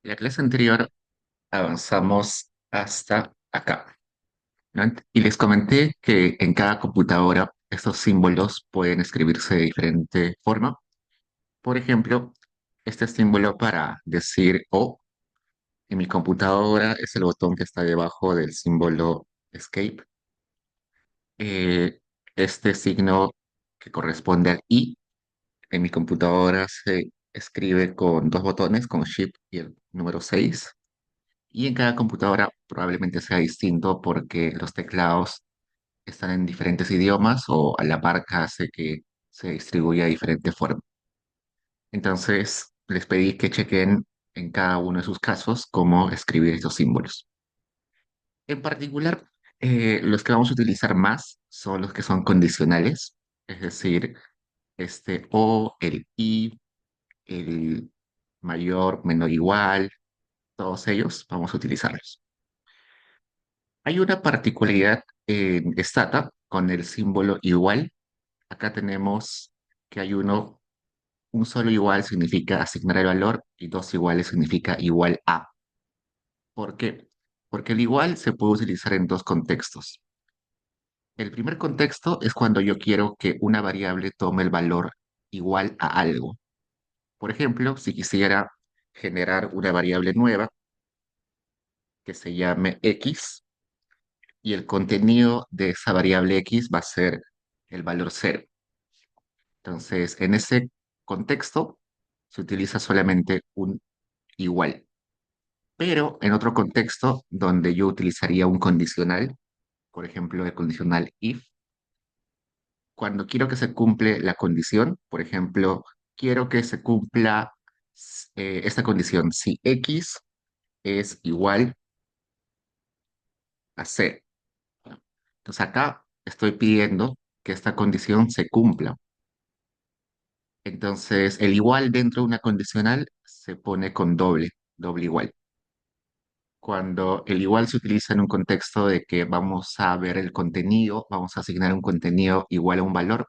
En la clase anterior avanzamos hasta acá, ¿no? Y les comenté que en cada computadora estos símbolos pueden escribirse de diferente forma. Por ejemplo, este símbolo para decir O en mi computadora es el botón que está debajo del símbolo Escape. Eh, este signo que corresponde al I en mi computadora se escribe con dos botones, con Shift y el número 6. Y en cada computadora probablemente sea distinto porque los teclados están en diferentes idiomas o a la marca hace que se distribuya de diferente forma. Entonces, les pedí que chequen en cada uno de sus casos cómo escribir estos símbolos. En particular, los que vamos a utilizar más son los que son condicionales, es decir, este o, el y, el mayor, menor, igual, todos ellos vamos a utilizarlos. Hay una particularidad en Stata con el símbolo igual. Acá tenemos que hay un solo igual significa asignar el valor y dos iguales significa igual a. ¿Por qué? Porque el igual se puede utilizar en dos contextos. El primer contexto es cuando yo quiero que una variable tome el valor igual a algo. Por ejemplo, si quisiera generar una variable nueva que se llame x y el contenido de esa variable x va a ser el valor cero. Entonces, en ese contexto se utiliza solamente un igual. Pero en otro contexto donde yo utilizaría un condicional, por ejemplo, el condicional if, cuando quiero que se cumple la condición, por ejemplo, quiero que se cumpla esta condición, si x es igual a c. Entonces acá estoy pidiendo que esta condición se cumpla. Entonces el igual dentro de una condicional se pone con doble igual. Cuando el igual se utiliza en un contexto de que vamos a ver el contenido, vamos a asignar un contenido igual a un valor,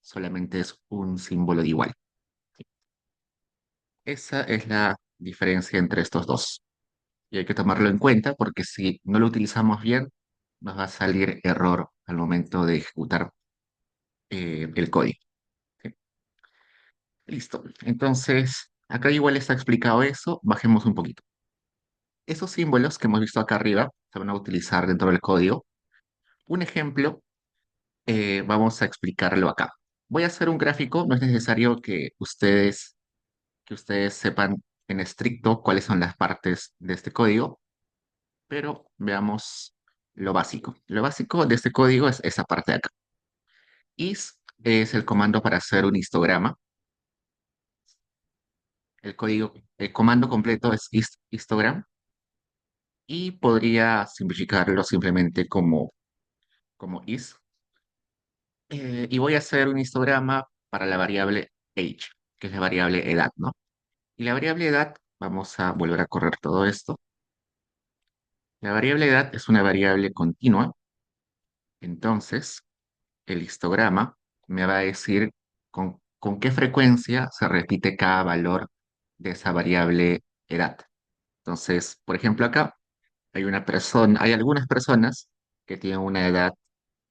solamente es un símbolo de igual. Esa es la diferencia entre estos dos. Y hay que tomarlo en cuenta porque si no lo utilizamos bien, nos va a salir error al momento de ejecutar el código. ¿Sí? Listo. Entonces, acá igual está explicado eso. Bajemos un poquito. Esos símbolos que hemos visto acá arriba se van a utilizar dentro del código. Un ejemplo, vamos a explicarlo acá. Voy a hacer un gráfico. No es necesario que ustedes sepan en estricto cuáles son las partes de este código, pero veamos lo básico. Lo básico de este código es esa parte de acá. Is es el comando para hacer un histograma. El comando completo es histogram y podría simplificarlo simplemente como is. Y voy a hacer un histograma para la variable age, que es la variable edad, ¿no? Y la variable edad, vamos a volver a correr todo esto. La variable edad es una variable continua, entonces el histograma me va a decir con qué frecuencia se repite cada valor de esa variable edad. Entonces, por ejemplo, acá hay algunas personas que tienen una edad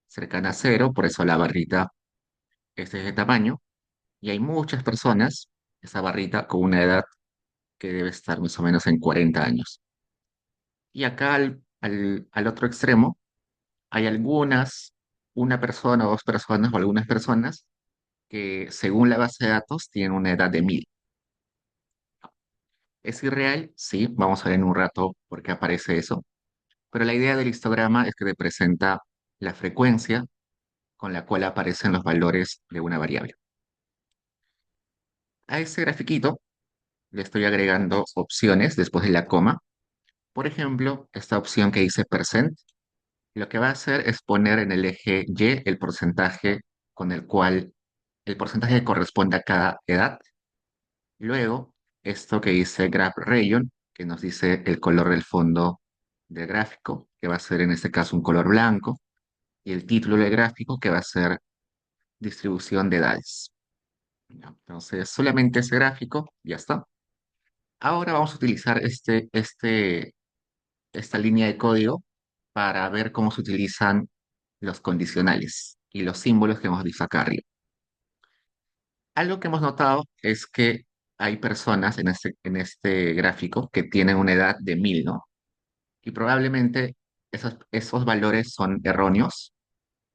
cercana a cero, por eso la barrita es de ese tamaño, y hay muchas personas, esa barrita, con una edad que debe estar más o menos en 40 años. Y acá al otro extremo hay una persona o dos personas o algunas personas que según la base de datos tienen una edad de 1000. ¿Es irreal? Sí, vamos a ver en un rato por qué aparece eso. Pero la idea del histograma es que te presenta la frecuencia con la cual aparecen los valores de una variable. A ese grafiquito le estoy agregando opciones después de la coma. Por ejemplo, esta opción que dice percent, lo que va a hacer es poner en el eje Y el porcentaje que corresponde a cada edad. Luego, esto que dice Graph Region, que nos dice el color del fondo del gráfico, que va a ser en este caso un color blanco, y el título del gráfico, que va a ser distribución de edades. Ya, entonces, solamente ese gráfico, ya está. Ahora vamos a utilizar esta línea de código para ver cómo se utilizan los condicionales y los símbolos que hemos visto acá arriba. Algo que hemos notado es que hay personas en este gráfico que tienen una edad de 1000, ¿no? Y probablemente esos valores son erróneos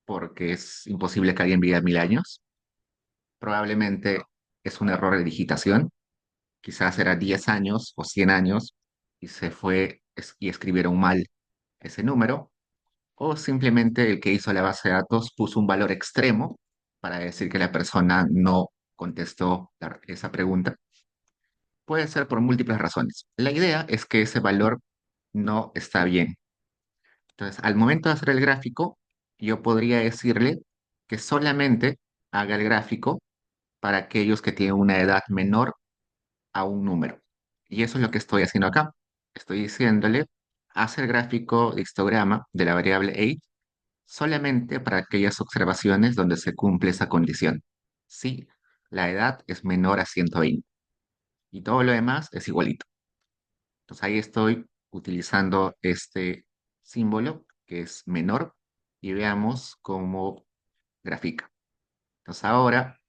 porque es imposible que alguien viva 1000 años. Probablemente es un error de digitación, quizás era 10 años o 100 años y y escribieron mal ese número, o simplemente el que hizo la base de datos puso un valor extremo para decir que la persona no contestó esa pregunta. Puede ser por múltiples razones. La idea es que ese valor no está bien. Entonces, al momento de hacer el gráfico, yo podría decirle que solamente haga el gráfico para aquellos que tienen una edad menor a un número. Y eso es lo que estoy haciendo acá. Estoy diciéndole, haz el gráfico de histograma de la variable age solamente para aquellas observaciones donde se cumple esa condición. Si la edad es menor a 120 y todo lo demás es igualito. Entonces ahí estoy utilizando este símbolo que es menor y veamos cómo grafica. Entonces ahora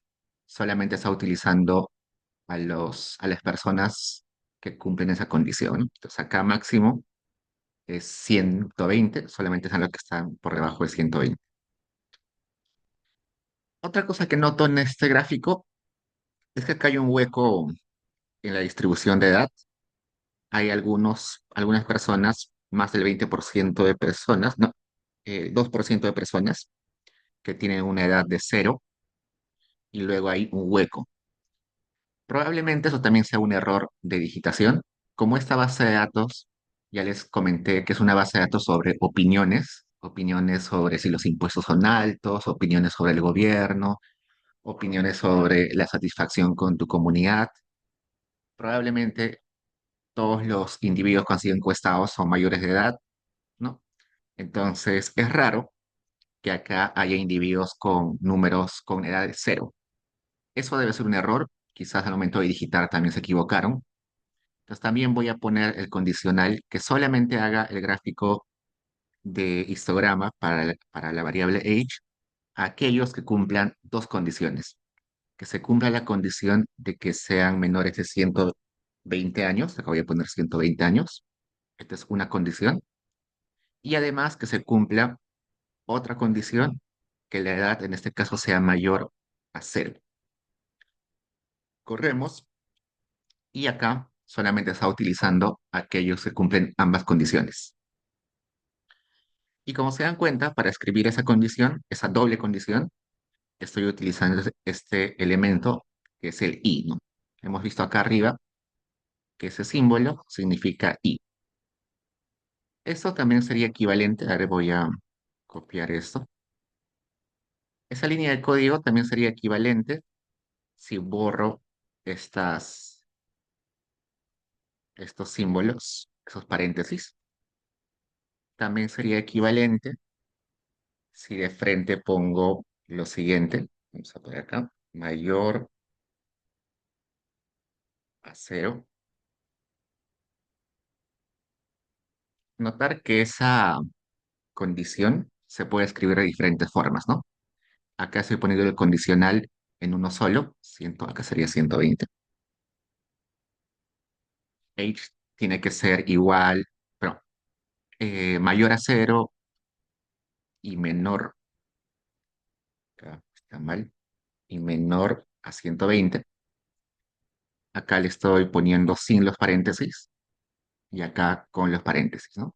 solamente está utilizando a las personas que cumplen esa condición, ¿no? Entonces acá máximo es 120, solamente están los que están por debajo de 120. Otra cosa que noto en este gráfico es que acá hay un hueco en la distribución de edad. Hay algunas personas, más del 20% de personas, no, 2% de personas que tienen una edad de cero y luego hay un hueco. Probablemente eso también sea un error de digitación. Como esta base de datos, ya les comenté que es una base de datos sobre opiniones, opiniones sobre si los impuestos son altos, opiniones sobre el gobierno, opiniones sobre la satisfacción con tu comunidad. Probablemente todos los individuos que han sido encuestados son mayores de edad, ¿no? Entonces es raro que acá haya individuos con números con edad de cero. Eso debe ser un error. Quizás al momento de digitar también se equivocaron. Entonces también voy a poner el condicional que solamente haga el gráfico de histograma para la variable age a aquellos que cumplan dos condiciones. Que se cumpla la condición de que sean menores de 120 años. Acá voy a poner 120 años. Esta es una condición. Y además que se cumpla otra condición, que la edad en este caso sea mayor a cero. Corremos y acá solamente está utilizando aquellos que cumplen ambas condiciones. Y como se dan cuenta, para escribir esa condición, esa doble condición, estoy utilizando este elemento que es el i, ¿no? Hemos visto acá arriba que ese símbolo significa i. Esto también sería equivalente, ahora voy a copiar esto. Esa línea de código también sería equivalente si borro estos símbolos, esos paréntesis. También sería equivalente si de frente pongo lo siguiente, vamos a poner acá, mayor a cero. Notar que esa condición se puede escribir de diferentes formas, ¿no? Acá estoy poniendo el condicional en uno solo, acá sería 120. H tiene que ser igual, pero mayor a cero y menor, acá está mal, y menor a 120. Acá le estoy poniendo sin los paréntesis y acá con los paréntesis, ¿no?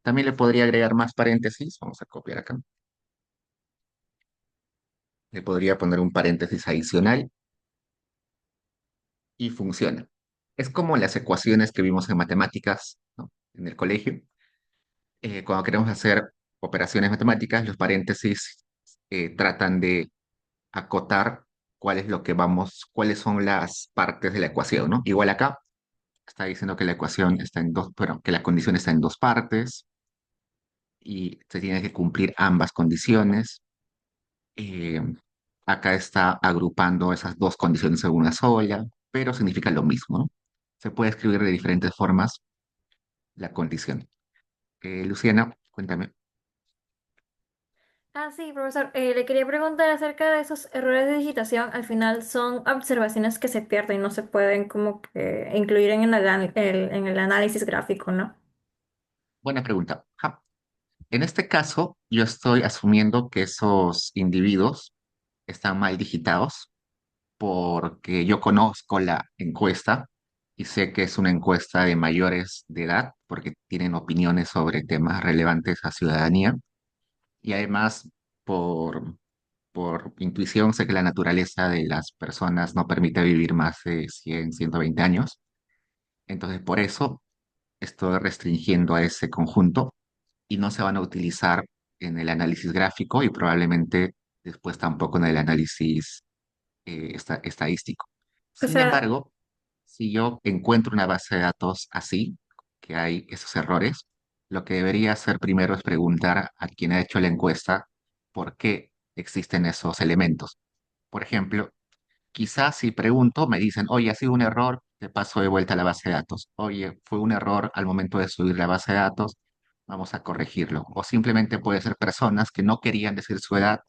También le podría agregar más paréntesis, vamos a copiar acá. Le podría poner un paréntesis adicional y funciona. Es como las ecuaciones que vimos en matemáticas, ¿no? En el colegio. Cuando queremos hacer operaciones matemáticas, los paréntesis tratan de acotar cuáles son las partes de la ecuación, ¿no? Igual acá está diciendo que la ecuación está en dos, bueno, que la condición está en dos partes y se tiene que cumplir ambas condiciones. Eh, Acá está agrupando esas dos condiciones en una sola, pero significa lo mismo, ¿no? Se puede escribir de diferentes formas la condición. Luciana, cuéntame. Ah, sí, profesor. Le quería preguntar acerca de esos errores de digitación. Al final son observaciones que se pierden, no se pueden como que incluir en en el análisis gráfico, ¿no? Buena pregunta. Ja. En este caso, yo estoy asumiendo que esos individuos están mal digitados porque yo conozco la encuesta y sé que es una encuesta de mayores de edad porque tienen opiniones sobre temas relevantes a ciudadanía y además por, por intuición sé que la naturaleza de las personas no permite vivir más de 100, 120 años. Entonces, por eso estoy restringiendo a ese conjunto y no se van a utilizar en el análisis gráfico y probablemente después tampoco en el análisis estadístico. O Sin sea, embargo, si yo encuentro una base de datos así, que hay esos errores, lo que debería hacer primero es preguntar a quien ha hecho la encuesta por qué existen esos elementos. Por ejemplo, quizás si pregunto, me dicen, oye, ha sido un error, te paso de vuelta a la base de datos. Oye, fue un error al momento de subir la base de datos, vamos a corregirlo. O simplemente puede ser personas que no querían decir su edad,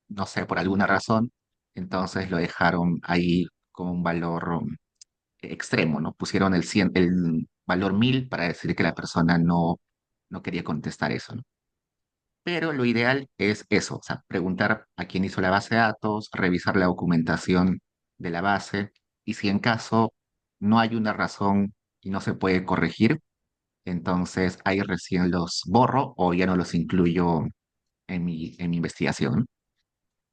no sé, por alguna razón, entonces lo dejaron ahí como un valor extremo, ¿no? Pusieron el valor 1000 para decir que la persona no quería contestar eso, ¿no? Pero lo ideal es eso, o sea, preguntar a quién hizo la base de datos, revisar la documentación de la base y si en caso no hay una razón y no se puede corregir, entonces ahí recién los borro o ya no los incluyo en mi investigación.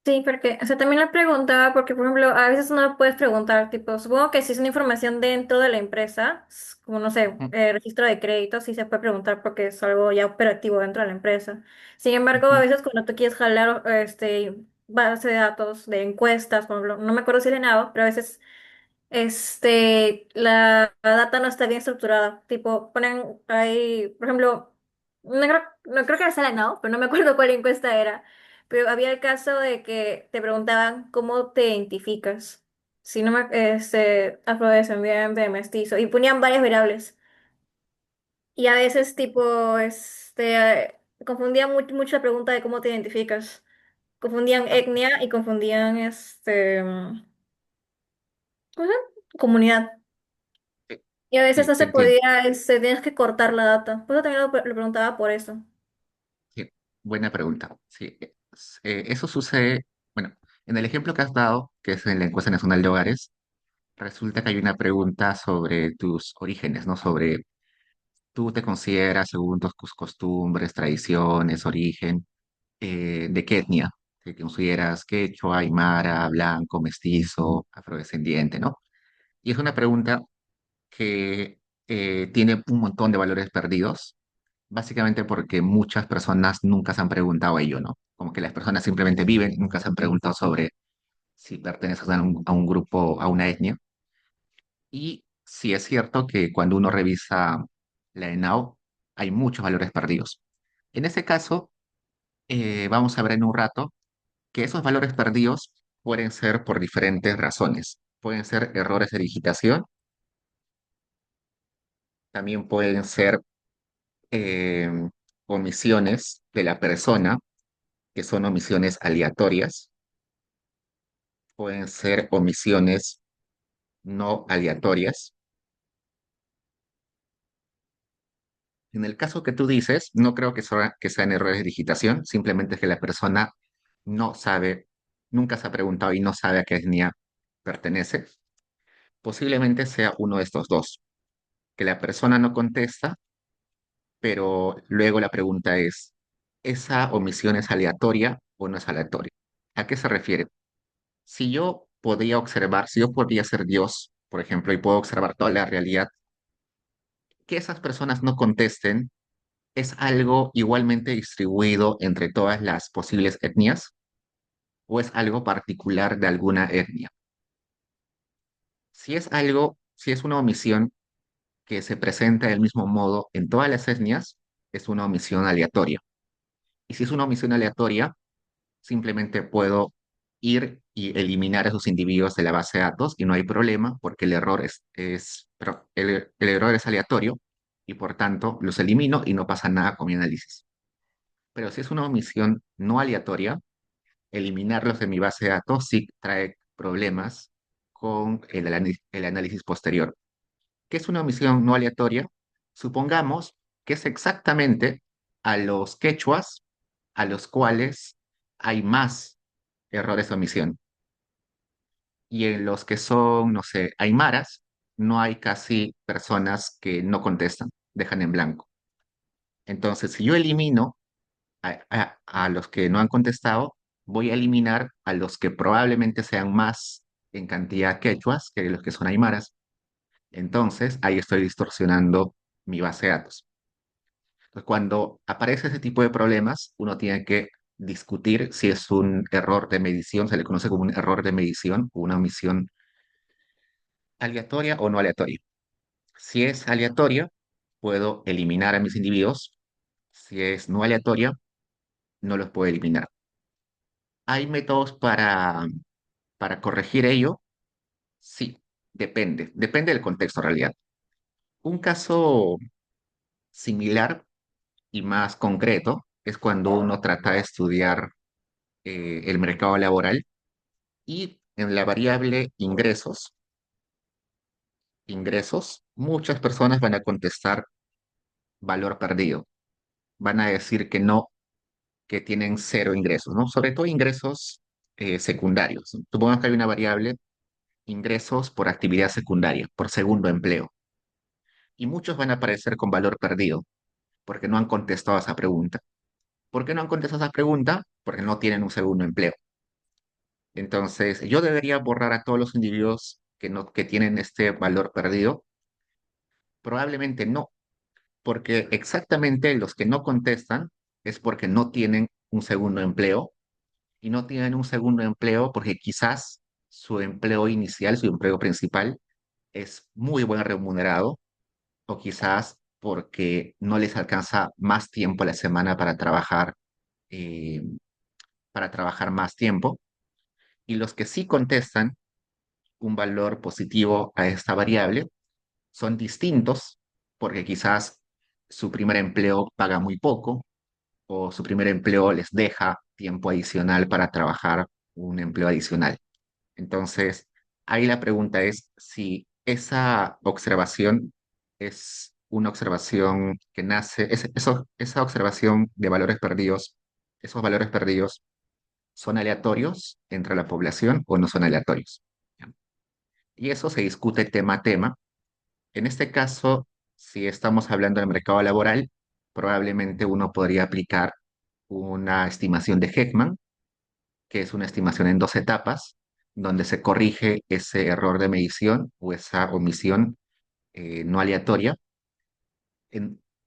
sí, porque, o sea, también le preguntaba, porque, por ejemplo, a veces no puedes preguntar, tipo, supongo que si es una información dentro de la empresa, como, no sé, Ujú, registro de créditos, sí se puede preguntar porque es algo ya operativo dentro de la empresa. Sin embargo, a ujú, veces cuando tú quieres jalar, base de datos de encuestas, por ejemplo, no me acuerdo si es Lenovo, pero a veces la data no está bien estructurada. Tipo, ponen ahí, por ejemplo, no creo que era Selena, pero no me acuerdo cuál encuesta era. Pero había el caso de que te preguntaban cómo te identificas. Si no me, afrodescendiente, mestizo, y ponían varias variables. Y a veces, tipo, confundían mucho la pregunta de cómo te identificas. Confundían ah, etnia y confundían, ¿cómo se llama? Comunidad. sí, Y a veces sí, no te se entiendo. podía, tienes que cortar la data. Por eso también lo preguntaba por eso. Sí, buena pregunta. Sí, eso sucede, bueno, en el ejemplo que has dado, que es en la encuesta nacional de hogares, resulta que hay una pregunta sobre tus orígenes, ¿no? Sobre tú te consideras, según tus costumbres, tradiciones, origen, ¿de qué etnia? ¿Te consideras quechua, aymara, blanco, mestizo, afrodescendiente, ¿no? Y es una pregunta que tiene un montón de valores perdidos, básicamente porque muchas personas nunca se han preguntado ello, ¿no? Como que las personas simplemente viven, nunca se han preguntado sobre si perteneces a un grupo, a una etnia. Y sí es cierto que cuando uno revisa la ENAO, hay muchos valores perdidos. En ese caso, vamos a ver en un rato que esos valores perdidos pueden ser por diferentes razones. Pueden ser errores de digitación, también pueden ser eh, omisiones de la persona, que son omisiones aleatorias, pueden ser omisiones no aleatorias. En el caso que tú dices, no creo que sean errores de digitación, simplemente es que la persona no sabe, nunca se ha preguntado y no sabe a qué etnia pertenece. Posiblemente sea uno de estos dos, que la persona no contesta, pero luego la pregunta es, ¿esa omisión es aleatoria o no es aleatoria? ¿A qué se refiere? Si yo podía observar, si yo podía ser Dios, por ejemplo, y puedo observar toda la realidad, que esas personas no contesten es algo igualmente distribuido entre todas las posibles etnias o es algo particular de alguna etnia. Si es una omisión que se presenta del mismo modo en todas las etnias, es una omisión aleatoria. Y si es una omisión aleatoria, simplemente puedo ir y eliminar a esos individuos de la base de datos y no hay problema porque el error es aleatorio y por tanto los elimino y no pasa nada con mi análisis. Pero si es una omisión no aleatoria, eliminarlos de mi base de datos sí trae problemas con el análisis posterior. ¿Qué es una omisión no aleatoria? Supongamos que es exactamente a los quechuas a los cuales hay más errores de omisión. Y en los que son, no sé, aymaras, no hay casi personas que no contestan, dejan en blanco. Entonces, si yo elimino a los que no han contestado, voy a eliminar a los que probablemente sean más en cantidad quechuas que los que son aymaras. Entonces, ahí estoy distorsionando mi base de datos. Entonces, cuando aparece ese tipo de problemas, uno tiene que discutir si es un error de medición, se le conoce como un error de medición o una omisión aleatoria o no aleatoria. Si es aleatoria, puedo eliminar a mis individuos. Si es no aleatoria, no los puedo eliminar. ¿Hay métodos para corregir ello? Sí, depende. Depende del contexto en realidad. Un caso similar y más concreto es cuando uno trata de estudiar el mercado laboral y en la variable ingresos, muchas personas van a contestar valor perdido. Van a decir que no, que tienen cero ingresos, ¿no? Sobre todo ingresos secundarios. Supongamos que hay una variable ingresos por actividad secundaria, por segundo empleo. Y muchos van a aparecer con valor perdido porque no han contestado a esa pregunta. ¿Por qué no han contestado esa pregunta? Porque no tienen un segundo empleo. Entonces, yo debería borrar a todos los individuos que tienen este valor perdido. Probablemente no, porque exactamente los que no contestan es porque no tienen un segundo empleo y no tienen un segundo empleo porque quizás su empleo inicial, su empleo principal es muy buen remunerado o quizás porque no les alcanza más tiempo a la semana eh, para trabajar más tiempo. Y los que sí contestan un valor positivo a esta variable son distintos porque quizás su primer empleo paga muy poco o su primer empleo les deja tiempo adicional para trabajar un empleo adicional. Entonces, ahí la pregunta es si esa observación es una observación que nace, esa observación de valores perdidos, esos valores perdidos son aleatorios entre la población o no son aleatorios. Y eso se discute tema a tema. En este caso, si estamos hablando del mercado laboral, probablemente uno podría aplicar una estimación de Heckman, que es una estimación en dos etapas, donde se corrige ese error de medición o esa omisión no aleatoria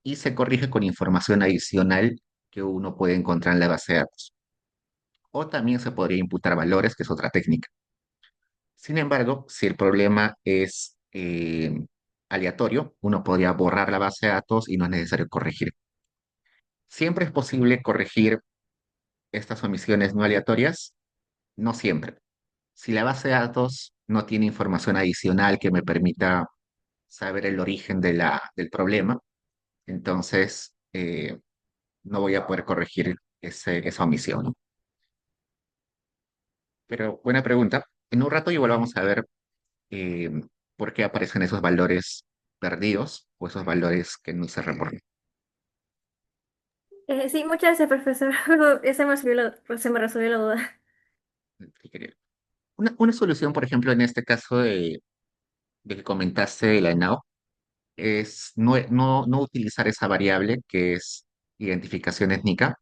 y se corrige con información adicional que uno puede encontrar en la base de datos. O también se podría imputar valores, que es otra técnica. Sin embargo, si el problema es aleatorio, uno podría borrar la base de datos y no es necesario corregir. ¿Siempre es posible corregir estas omisiones no aleatorias? No siempre. Si la base de datos no tiene información adicional que me permita saber el origen del problema, entonces no voy a poder corregir esa omisión, ¿no? Pero buena pregunta. En un rato igual vamos a ver eh, por qué aparecen esos valores perdidos o esos valores que no se reportan. Sí, muchas gracias, profesor. Se me resolvió la duda. Sí, quería. Una solución, por ejemplo, en este caso de que comentaste de la ENAO, es no utilizar esa variable que es identificación étnica,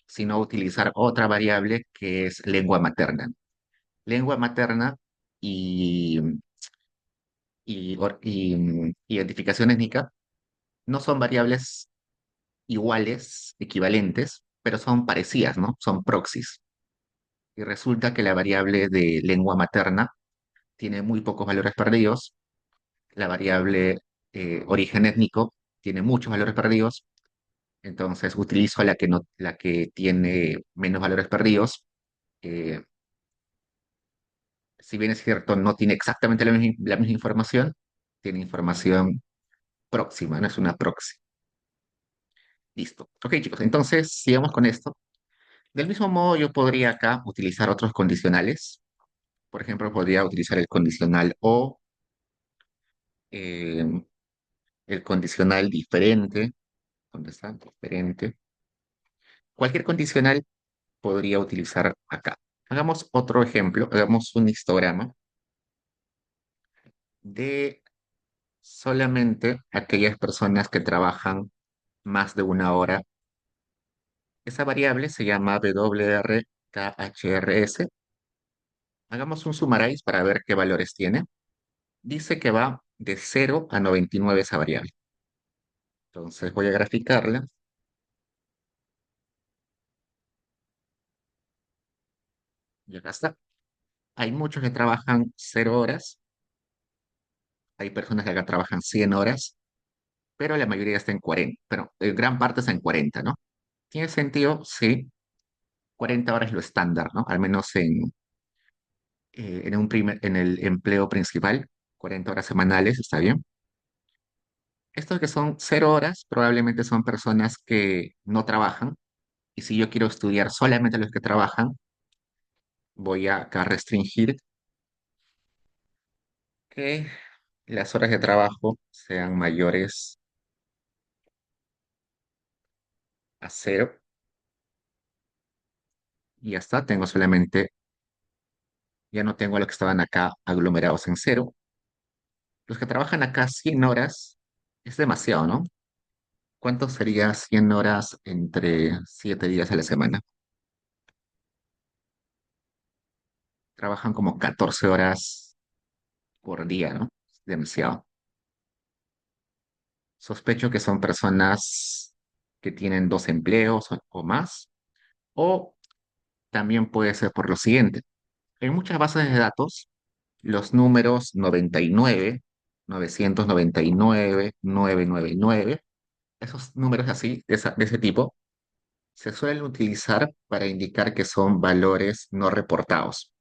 sino utilizar otra variable que es lengua materna. Lengua materna y, identificación étnica no son variables iguales, equivalentes, pero son parecidas, ¿no? Son proxies. Y resulta que la variable de lengua materna tiene muy pocos valores perdidos, la variable origen étnico tiene muchos valores perdidos, entonces utilizo la que tiene menos valores perdidos, eh, Si bien es cierto, no tiene exactamente la misma información, tiene información próxima, no es una proxy. Listo. Ok, chicos, entonces sigamos con esto. Del mismo modo, yo podría acá utilizar otros condicionales. Por ejemplo, podría utilizar el condicional o, eh, el condicional diferente. ¿Dónde está? Diferente. Cualquier condicional podría utilizar acá. Hagamos otro ejemplo, hagamos un histograma de solamente aquellas personas que trabajan más de una hora. Esa variable se llama WRKHRS. Hagamos un summarize para ver qué valores tiene. Dice que va de 0 a 99 esa variable. Entonces voy a graficarla y acá está. Hay muchos que trabajan 0 horas, hay personas que acá trabajan 100 horas, pero la mayoría está en 40, pero gran parte está en 40, ¿no? ¿Tiene sentido? Sí, 40 horas es lo estándar, ¿no? Al menos en el empleo principal, 40 horas semanales, está bien. Estos que son 0 horas probablemente son personas que no trabajan, y si yo quiero estudiar solamente a los que trabajan, voy a acá restringir que las horas de trabajo sean mayores a 0, y ya está, tengo solamente, ya no tengo a los que estaban acá aglomerados en 0. Los que trabajan acá 100 horas es demasiado, ¿no? ¿Cuánto sería 100 horas entre 7 días a la semana? Trabajan como 14 horas por día, ¿no? Es demasiado. Sospecho que son personas que tienen dos empleos o más, o también puede ser por lo siguiente. En muchas bases de datos, los números 99, 999, 999, esos números así, de ese tipo, se suelen utilizar para indicar que son valores no reportados.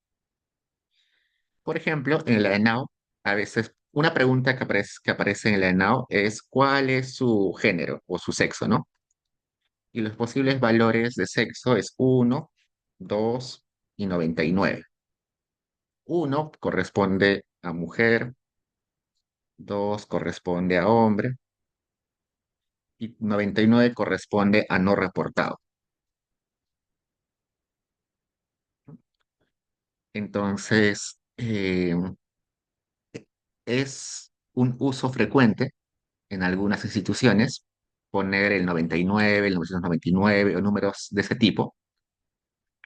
Por ejemplo, en la ENAO, a veces una pregunta que aparece en la ENAO es ¿cuál es su género o su sexo, ¿no? Y los posibles valores de sexo es 1, 2 y 99. 1 corresponde a mujer, 2 corresponde a hombre y 99 corresponde a no reportado. Entonces, es un uso frecuente en algunas instituciones poner el 99, el 999 o números de ese tipo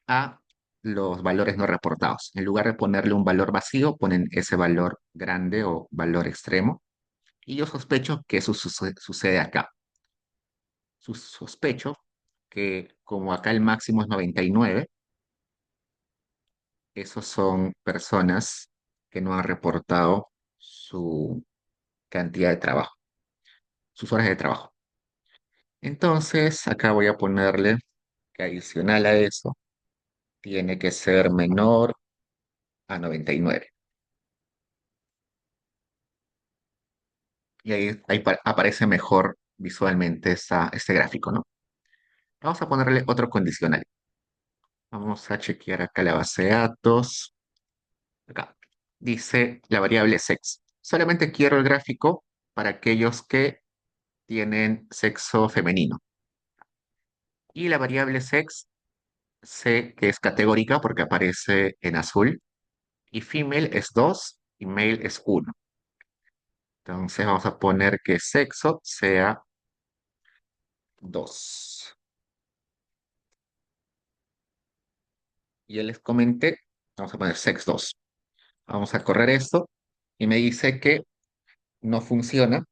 a los valores no reportados. En lugar de ponerle un valor vacío, ponen ese valor grande o valor extremo. Y yo sospecho que eso sucede acá. Sospecho que como acá el máximo es 99, esos son personas que no han reportado su cantidad de trabajo, sus horas de trabajo. Entonces, acá voy a ponerle que adicional a eso, tiene que ser menor a 99. Y ahí aparece mejor visualmente este gráfico, ¿no? Vamos a ponerle otro condicional. Vamos a chequear acá la base de datos. Acá dice la variable sex. Solamente quiero el gráfico para aquellos que tienen sexo femenino. Y la variable sex sé que es categórica porque aparece en azul. Y female es 2 y male es 1. Entonces vamos a poner que sexo sea 2. Y ya les comenté, vamos a poner sex 2. Vamos a correr esto y me dice que no funciona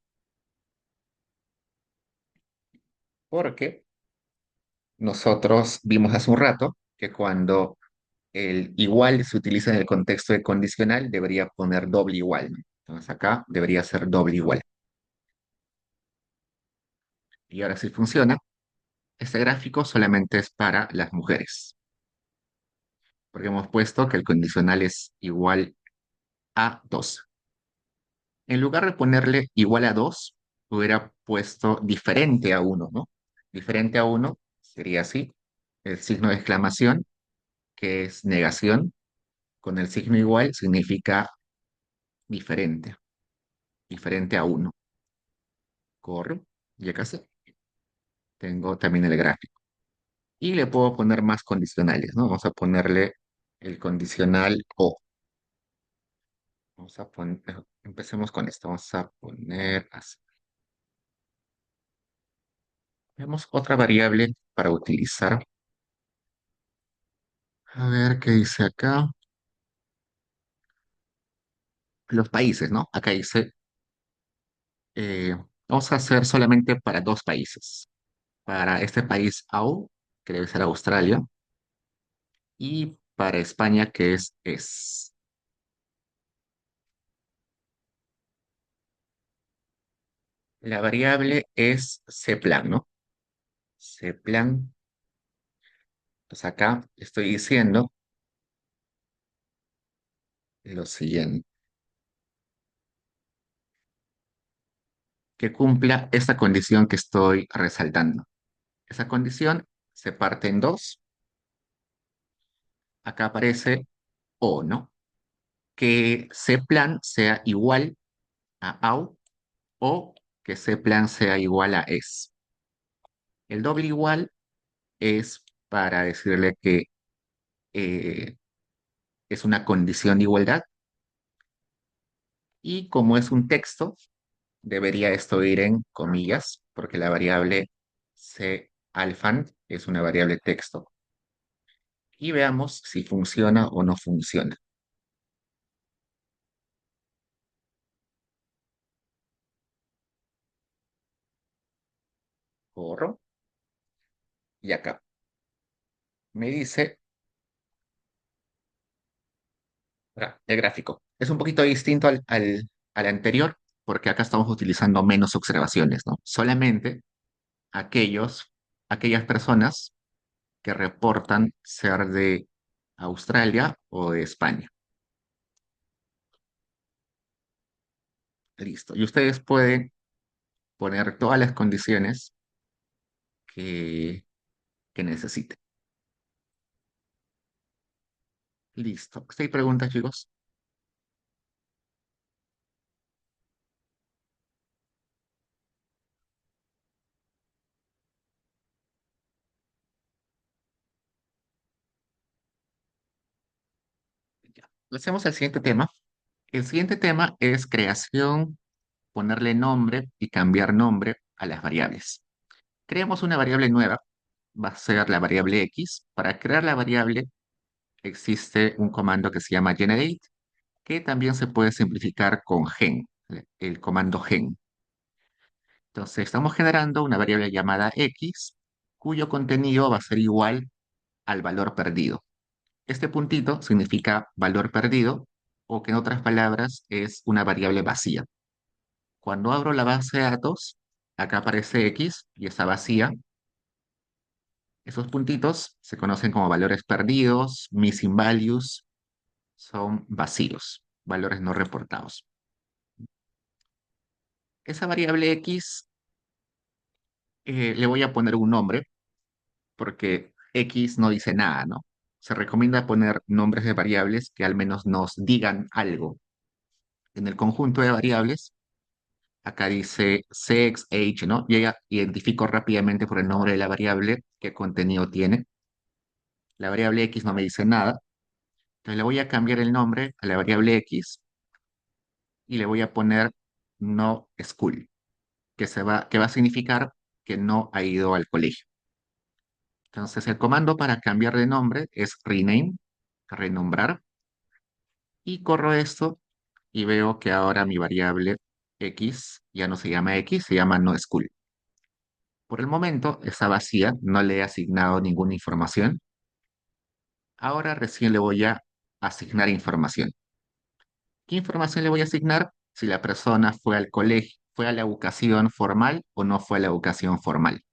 porque nosotros vimos hace un rato que cuando el igual se utiliza en el contexto de condicional, debería poner doble igual, ¿no? Entonces acá debería ser doble igual. Y ahora sí funciona. Este gráfico solamente es para las mujeres. porque hemos puesto que el condicional es igual a 2. En lugar de ponerle igual a 2, hubiera puesto diferente a uno, ¿no? Diferente a uno sería así, el signo de exclamación, que es negación, con el signo igual significa diferente, diferente a uno. Corro, y acá sí, tengo también el gráfico. Y le puedo poner más condicionales, ¿no? Vamos a ponerle el condicional o. Vamos a poner, empecemos con esto. Vamos a poner así. Tenemos otra variable para utilizar. A ver qué dice acá. Los países, ¿no? Acá dice, eh, vamos a hacer solamente para dos países. Para este país AU, que debe ser Australia, y para España, que es. La variable es Cplan, ¿no? Cplan. Pues acá estoy diciendo lo siguiente, que cumpla esta condición que estoy resaltando. Esa condición se parte en dos. Acá aparece o, ¿no? Que Cplan sea igual a AU o que Cplan sea igual a es. El doble igual es para decirle que eh, es una condición de igualdad y como es un texto, debería esto ir en comillas porque la variable Calfan es una variable texto. Y veamos si funciona o no funciona. Corro y acá. Me dice el gráfico. Es un poquito distinto al anterior porque acá estamos utilizando menos observaciones, ¿no? Solamente aquellos, aquellas personas que reportan ser de Australia o de España. Listo. Y ustedes pueden poner todas las condiciones que, que necesiten. Listo. ¿Hay preguntas, chicos? Ya. Pasemos al siguiente tema. El siguiente tema es creación, ponerle nombre y cambiar nombre a las variables. Creamos una variable nueva, va a ser la variable x. Para crear la variable existe un comando que se llama generate, que también se puede simplificar con gen, el comando gen. Entonces estamos generando una variable llamada x, cuyo contenido va a ser igual al valor perdido. Este puntito significa valor perdido, o que en otras palabras es una variable vacía. Cuando abro la base de datos, acá aparece X y está vacía. Esos puntitos se conocen como valores perdidos, missing values, son vacíos, valores no reportados. Esa variable X le voy a poner un nombre porque X no dice nada, ¿no? Se recomienda poner nombres de variables que al menos nos digan algo. En el conjunto de variables, acá dice sex, age, ¿no? Y ya identifico rápidamente por el nombre de la variable qué contenido tiene. La variable x no me dice nada. Entonces le voy a cambiar el nombre a la variable x y le voy a poner no school, que va a significar que no ha ido al colegio. Entonces el comando para cambiar de nombre es rename, renombrar, y corro esto y veo que ahora mi variable x ya no se llama x, se llama no school. Por el momento está vacía, no le he asignado ninguna información. Ahora recién le voy a asignar información. ¿Qué información le voy a asignar? Si la persona fue al colegio, fue a la educación formal o no fue a la educación formal.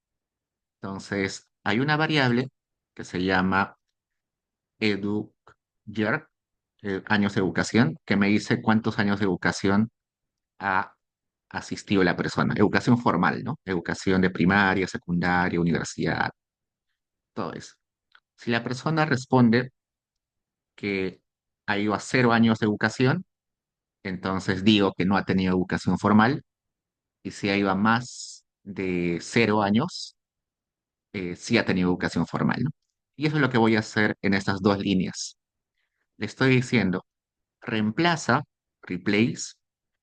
Entonces, hay una variable que se llama year, años de educación, que me dice cuántos años de educación ha asistido la persona. Educación formal, ¿no? Educación de primaria, secundaria, universidad, todo eso. Si la persona responde que ha ido a 0 años de educación, entonces digo que no ha tenido educación formal. Y si ha ido a más de 0 años, sí ha tenido educación formal, ¿no? Y eso es lo que voy a hacer en estas dos líneas. Le estoy diciendo, reemplaza, replace,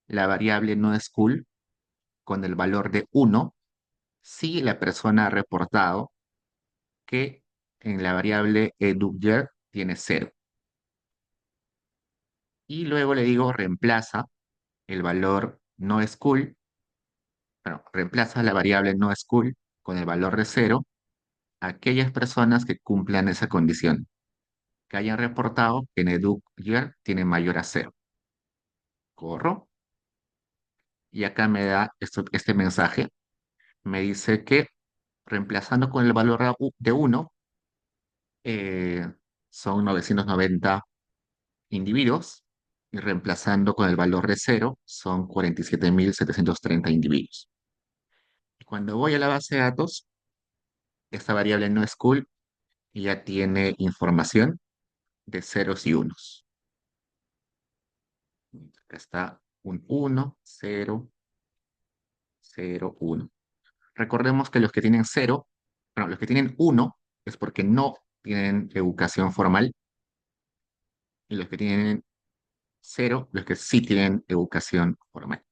la variable no school con el valor de 1 si la persona ha reportado que en la variable eduyer tiene 0. Y luego le digo, reemplaza el valor no school, bueno, reemplaza la variable no school con el valor de 0 a aquellas personas que cumplan esa condición, que hayan reportado que en eduyer tiene mayor a 0. Corro y acá me da este mensaje. Me dice que reemplazando con el valor de 1, eh, son 990 individuos y reemplazando con el valor de 0 son 47.730 individuos. Y cuando voy a la base de datos, esta variable no es cool y ya tiene información de ceros y unos. Acá está un 1, 0, 0, 1. Recordemos que los que tienen 0, bueno, los que tienen 1 es porque no tienen educación formal y los que tienen 0, los que sí tienen educación formal.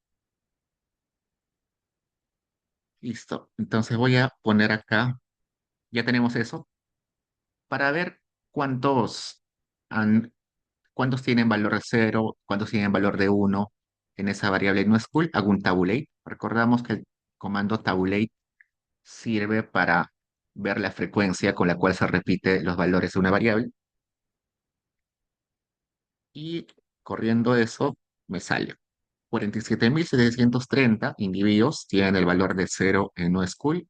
Listo. Entonces voy a poner acá, ya tenemos eso, para ver cuántos, han, cuántos tienen valor de 0, cuántos tienen valor de 1 en esa variable no school. Hago un tabulate. Recordamos que el comando tabulate sirve para ver la frecuencia con la cual se repite los valores de una variable. Y corriendo eso, me sale 47.730 individuos tienen el valor de 0 en no school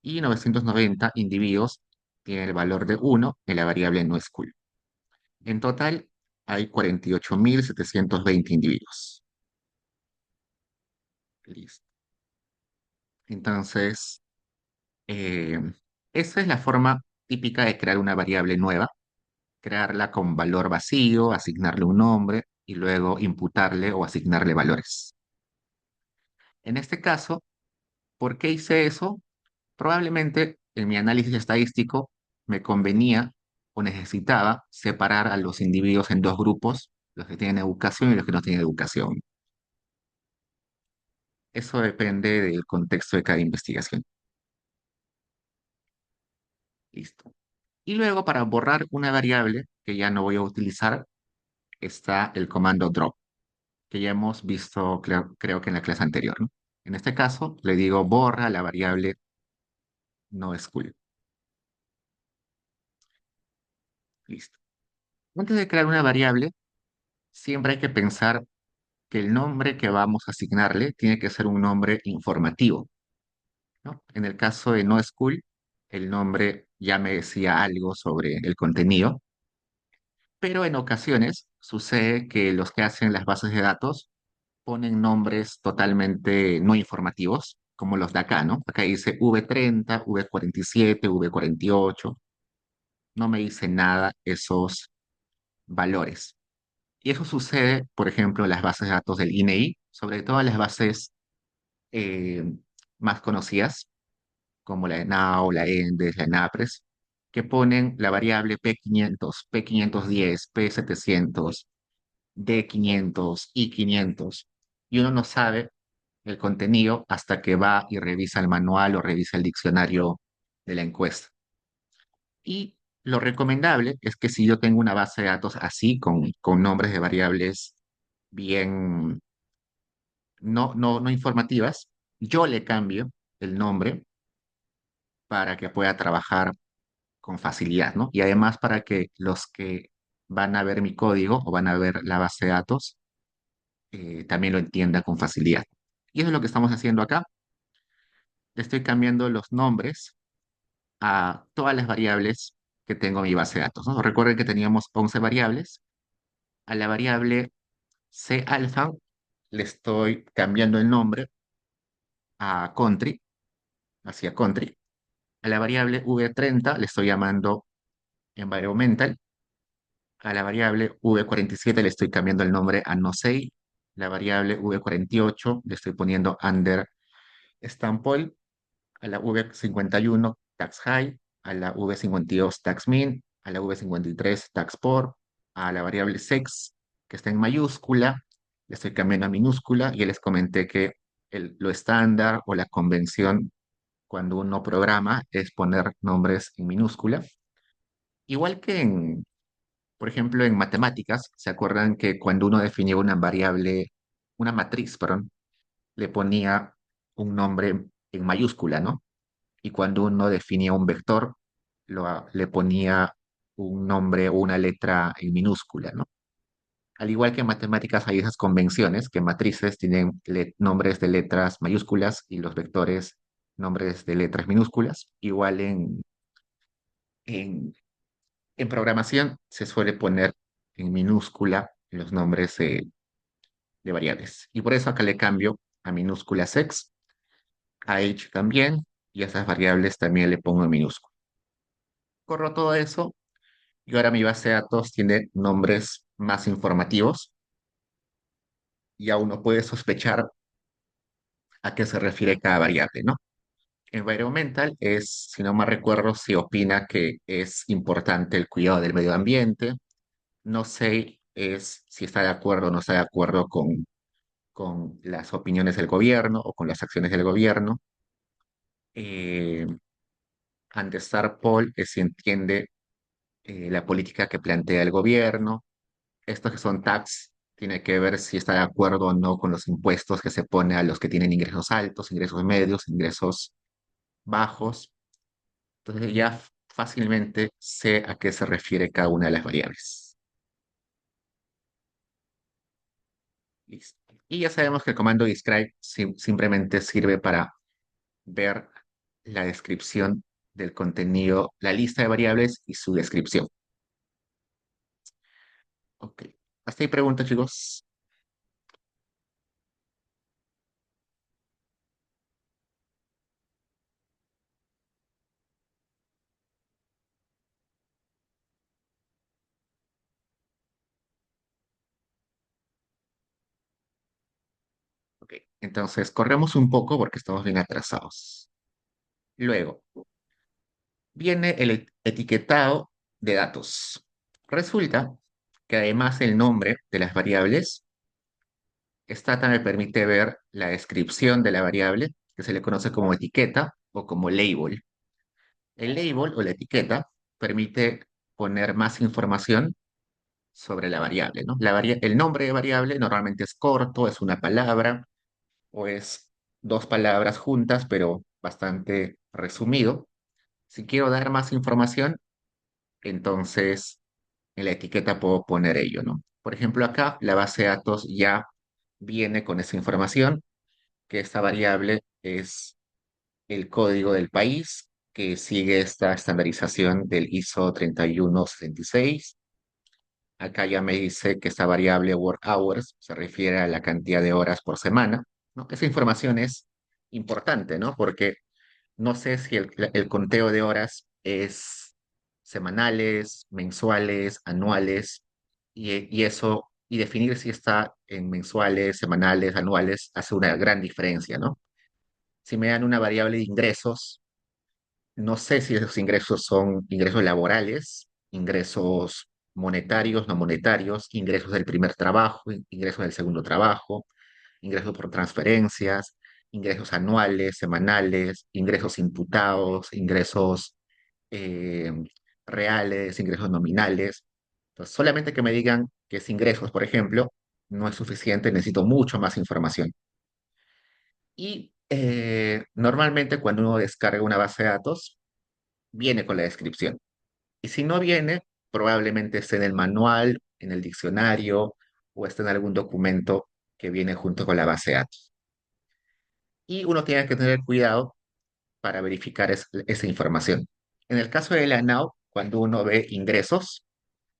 y 990 individuos tienen el valor de 1 en la variable no school. En total, hay 48.720 individuos. Listo. Entonces, eh, esa es la forma típica de crear una variable nueva, crearla con valor vacío, asignarle un nombre y luego imputarle o asignarle valores. En este caso, ¿por qué hice eso? Probablemente en mi análisis estadístico me convenía o necesitaba separar a los individuos en dos grupos, los que tienen educación y los que no tienen educación. Eso depende del contexto de cada investigación. Listo. Y luego para borrar una variable que ya no voy a utilizar está el comando drop, que ya hemos visto creo que en la clase anterior, ¿no? En este caso le digo borra la variable no school. Listo. Antes de crear una variable, siempre hay que pensar que el nombre que vamos a asignarle tiene que ser un nombre informativo, ¿no? En el caso de no school, el nombre ya me decía algo sobre el contenido, pero en ocasiones sucede que los que hacen las bases de datos ponen nombres totalmente no informativos, como los de acá, ¿no? Acá dice V30, V47, V48, no me dice nada esos valores. Y eso sucede, por ejemplo, en las bases de datos del INEI, sobre todo en las bases eh, más conocidas, como la ENAO, la ENDES, la ENAPRES, que ponen la variable P500, P510, P700, D500, I500, y uno no sabe el contenido hasta que va y revisa el manual o revisa el diccionario de la encuesta. Y lo recomendable es que si yo tengo una base de datos así, con nombres de variables bien no informativas, yo le cambio el nombre para que pueda trabajar con facilidad, ¿no? Y además para que los que van a ver mi código o van a ver la base de datos también lo entiendan con facilidad. Y eso es lo que estamos haciendo acá. Le estoy cambiando los nombres a todas las variables que tengo en mi base de datos, ¿no? Recuerden que teníamos 11 variables. A la variable C alfa le estoy cambiando el nombre a country, hacia country. A la variable V30 le estoy llamando environmental. A la variable V47 le estoy cambiando el nombre a no say. La variable V48 le estoy poniendo under Stampol. A la V51 tax high, a la V52 tax min, a la V53 tax poor, a la variable sex, que está en mayúscula, le estoy cambiando a minúscula y ya les comenté que lo estándar o la convención cuando uno programa es poner nombres en minúscula. Igual que por ejemplo, en matemáticas, ¿se acuerdan que cuando uno definía una variable, una matriz, perdón, le ponía un nombre en mayúscula, ¿no? Y cuando uno definía un vector, le ponía un nombre o una letra en minúscula, ¿no? Al igual que en matemáticas hay esas convenciones, que matrices tienen nombres de letras mayúsculas y los vectores nombres de letras minúsculas. Igual en, en programación se suele poner en minúscula los nombres de variables. Y por eso acá le cambio a minúsculas x, a h también, y a esas variables también le pongo en minúscula. Corro todo eso y ahora mi base de datos tiene nombres más informativos. Ya uno puede sospechar a qué se refiere cada variable, ¿no? Environmental es, si no me recuerdo, si opina que es importante el cuidado del medio ambiente. No sé es si está de acuerdo o no está de acuerdo con las opiniones del gobierno o con las acciones del gobierno. Eh, Understar Poll es si entiende la política que plantea el gobierno. Estos que son tax, tiene que ver si está de acuerdo o no con los impuestos que se pone a los que tienen ingresos altos, ingresos medios, ingresos bajos. Entonces ya fácilmente sé a qué se refiere cada una de las variables. Listo. Y ya sabemos que el comando describe simplemente sirve para ver la descripción del contenido, la lista de variables y su descripción. Ok. Hasta ahí preguntas, chicos. Ok. Entonces, corremos un poco porque estamos bien atrasados. Luego, viene el etiquetado de datos. Resulta que además del nombre de las variables, Stata me permite ver la descripción de la variable, que se le conoce como etiqueta o como label. El label o la etiqueta permite poner más información sobre la variable, ¿no? El nombre de variable normalmente es corto, es una palabra o es dos palabras juntas, pero bastante resumido. Si quiero dar más información, entonces en la etiqueta puedo poner ello, ¿no? Por ejemplo, acá la base de datos ya viene con esa información, que esta variable es el código del país, que sigue esta estandarización del ISO 31066. Acá ya me dice que esta variable work hours se refiere a la cantidad de horas por semana, ¿no? Esa información es importante, ¿no? Porque no sé si el conteo de horas es semanales, mensuales, anuales, y eso, y definir si está en mensuales, semanales, anuales, hace una gran diferencia, ¿no? Si me dan una variable de ingresos, no sé si esos ingresos son ingresos laborales, ingresos monetarios, no monetarios, ingresos del primer trabajo, ingresos del segundo trabajo, ingresos por transferencias, ingresos anuales, semanales, ingresos imputados, ingresos eh, reales, ingresos nominales. Entonces, solamente que me digan que es ingresos, por ejemplo, no es suficiente, necesito mucho más información. Y normalmente cuando uno descarga una base de datos, viene con la descripción. Y si no viene, probablemente esté en el manual, en el diccionario o esté en algún documento que viene junto con la base de datos. Y uno tiene que tener cuidado para verificar esa información. En el caso de la NOW, cuando uno ve ingresos,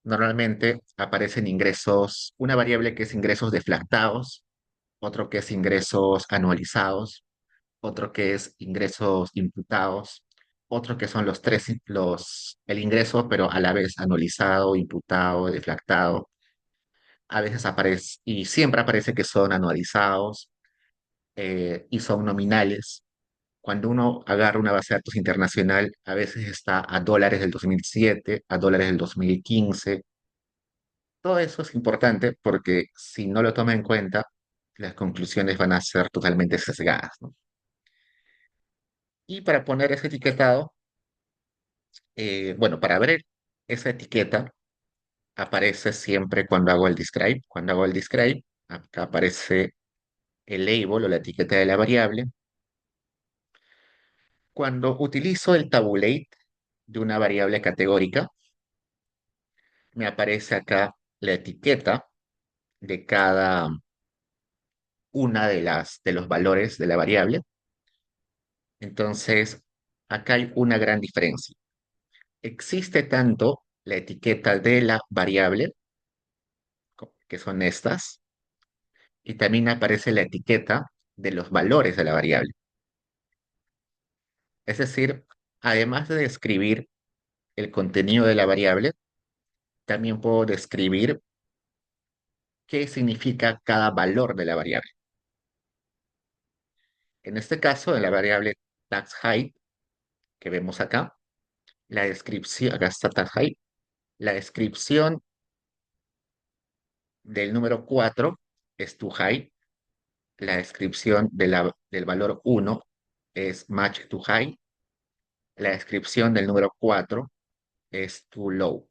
normalmente aparecen ingresos, una variable que es ingresos deflactados, otro que es ingresos anualizados, otro que es ingresos imputados, otro que son los tres, el ingreso, pero a la vez anualizado, imputado, deflactado. A veces aparece, y siempre aparece que son anualizados y son nominales. Cuando uno agarra una base de datos internacional, a veces está a dólares del 2007, a dólares del 2015. Todo eso es importante porque si no lo toma en cuenta, las conclusiones van a ser totalmente sesgadas, ¿no? Y para poner ese etiquetado, bueno, para ver esa etiqueta, aparece siempre cuando hago el describe. Cuando hago el describe, acá aparece el label o la etiqueta de la variable. Cuando utilizo el tabulate de una variable categórica, me aparece acá la etiqueta de cada una de los valores de la variable. Entonces, acá hay una gran diferencia. Existe tanto la etiqueta de la variable, que son estas, y también aparece la etiqueta de los valores de la variable. Es decir, además de describir el contenido de la variable, también puedo describir qué significa cada valor de la variable. En este caso, en la variable tax height que vemos acá, la descripción, acá está tax height, la descripción del número 4 es to height, la descripción del valor 1 es match to high, la descripción del número 4 es too low.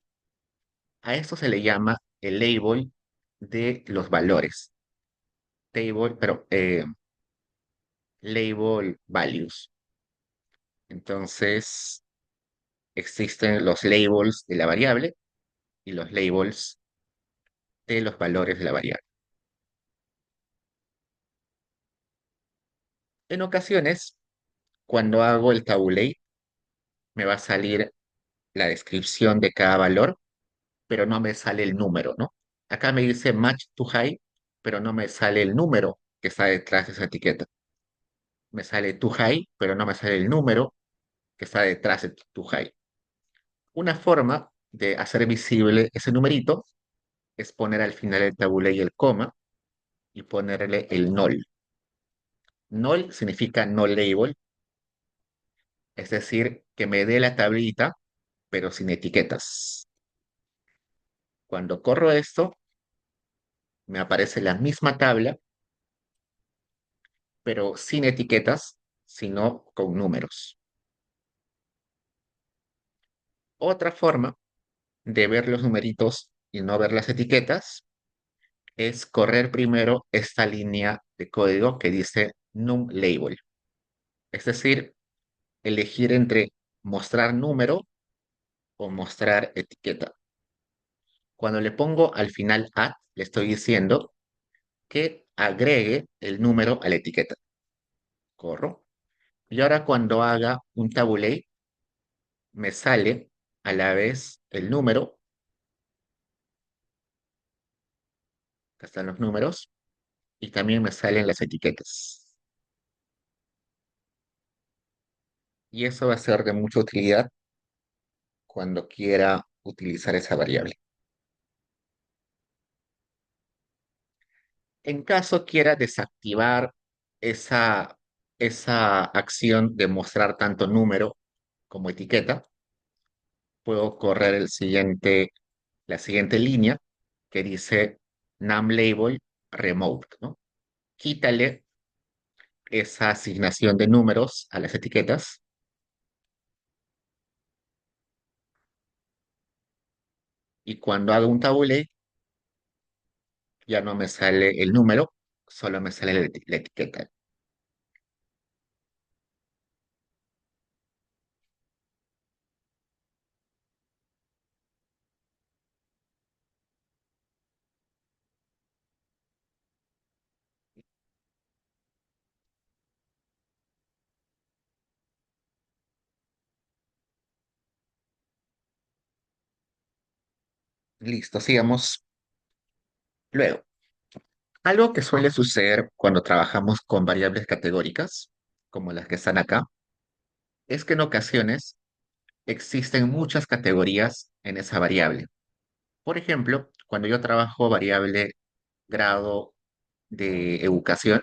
A esto se le llama el label de los valores, label values. Entonces, existen los labels de la variable y los labels de los valores de la variable. En ocasiones, cuando hago el tabulate, me va a salir la descripción de cada valor, pero no me sale el número, ¿no? Acá me dice match to high, pero no me sale el número que está detrás de esa etiqueta. Me sale to high, pero no me sale el número que está detrás de to high. Una forma de hacer visible ese numerito es poner al final del tabulé el coma y ponerle el null. Null significa no label, es decir, que me dé la tablita, pero sin etiquetas. Cuando corro esto, me aparece la misma tabla, pero sin etiquetas, sino con números. Otra forma de ver los numeritos y no ver las etiquetas es correr primero esta línea de código que dice num label. Es decir, elegir entre mostrar número o mostrar etiqueta. Cuando le pongo al final at, le estoy diciendo que agregue el número a la etiqueta. Corro. Y ahora cuando haga un tabulate, me sale a la vez el número, acá están los números, y también me salen las etiquetas. Y eso va a ser de mucha utilidad cuando quiera utilizar esa variable. En caso quiera desactivar esa, esa acción de mostrar tanto número como etiqueta, puedo correr la siguiente línea que dice num label remote, ¿no? Quítale esa asignación de números a las etiquetas y cuando hago un tabulate ya no me sale el número, solo me sale la etiqueta. Listo, sigamos. Luego, algo que suele suceder cuando trabajamos con variables categóricas, como las que están acá, es que en ocasiones existen muchas categorías en esa variable. Por ejemplo, cuando yo trabajo variable grado de educación,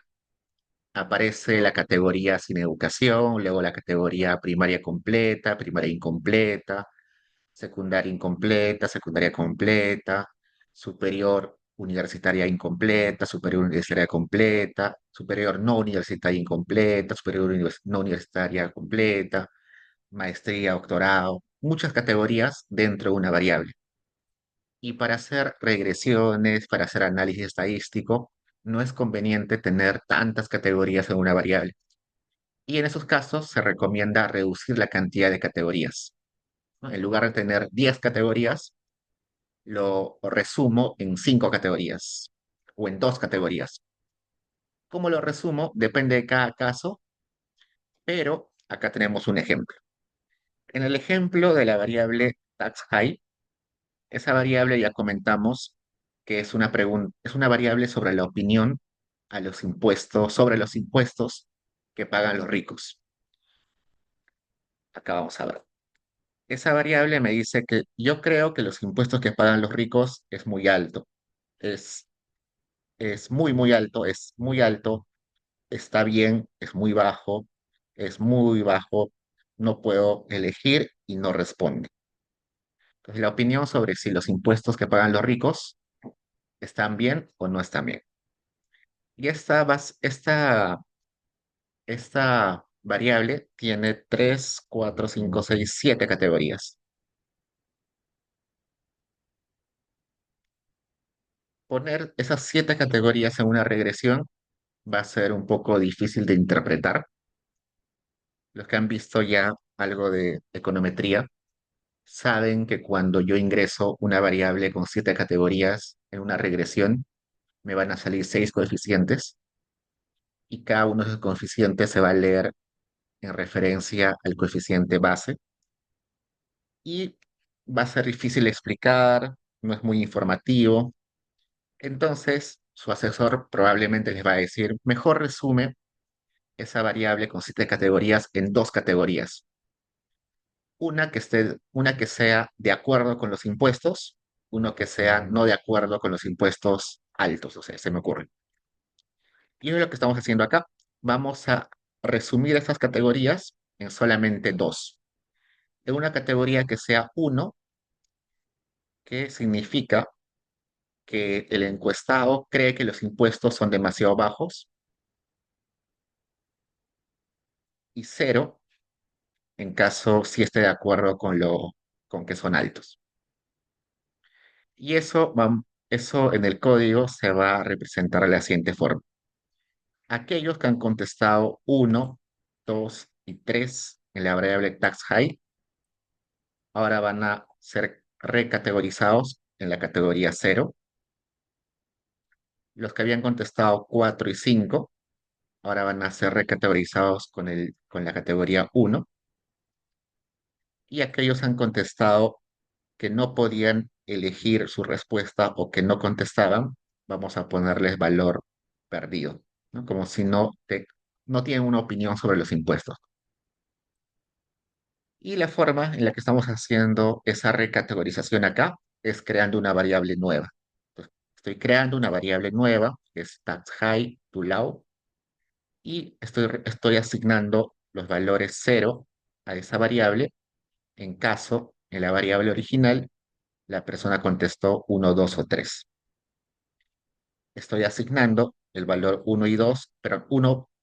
aparece la categoría sin educación, luego la categoría primaria completa, primaria incompleta, secundaria incompleta, secundaria completa, superior universitaria incompleta, superior universitaria completa, superior no universitaria incompleta, superior no universitaria completa, maestría, doctorado, muchas categorías dentro de una variable. Y para hacer regresiones, para hacer análisis estadístico, no es conveniente tener tantas categorías en una variable. Y en esos casos se recomienda reducir la cantidad de categorías, ¿no? En lugar de tener 10 categorías, lo resumo en 5 categorías o en 2 categorías. ¿Cómo lo resumo? Depende de cada caso, pero acá tenemos un ejemplo. En el ejemplo de la variable tax high, esa variable ya comentamos que es una es una variable sobre la opinión a los impuestos, sobre los impuestos que pagan los ricos. Acá vamos a ver. Esa variable me dice que yo creo que los impuestos que pagan los ricos es muy alto. Es, es muy alto, es muy alto, está bien, es muy bajo, no puedo elegir y no responde. Entonces, la opinión sobre si los impuestos que pagan los ricos están bien o no están bien. Y esta variable tiene 3, 4, 5, 6, 7 categorías. Poner esas 7 categorías en una regresión va a ser un poco difícil de interpretar. Los que han visto ya algo de econometría saben que cuando yo ingreso una variable con 7 categorías en una regresión, me van a salir 6 coeficientes y cada uno de esos coeficientes se va a leer en referencia al coeficiente base y va a ser difícil de explicar, no es muy informativo. Entonces, su asesor probablemente les va a decir, mejor resume esa variable con 7 categorías en 2 categorías. Una que sea de acuerdo con los impuestos, uno que sea no de acuerdo con los impuestos altos, o sea, se me ocurre. Y es lo que estamos haciendo acá. Vamos a resumir estas categorías en solamente dos. En una categoría que sea uno, que significa que el encuestado cree que los impuestos son demasiado bajos, y cero en caso si esté de acuerdo con que son altos. Y eso en el código se va a representar de la siguiente forma. Aquellos que han contestado uno, 2 y 3 en la variable tax high, ahora van a ser recategorizados en la categoría cero. Los que habían contestado 4 y 5 ahora van a ser recategorizados con la categoría uno. Y aquellos que han contestado que no podían elegir su respuesta o que no contestaban, vamos a ponerles valor perdido, ¿no? Como si no tienen una opinión sobre los impuestos. Y la forma en la que estamos haciendo esa recategorización acá es creando una variable nueva. Entonces, estoy creando una variable nueva, que es tax high to low, y estoy asignando los valores cero a esa variable en caso en la variable original la persona contestó uno, 2 o 3. Estoy asignando el valor uno y 2, pero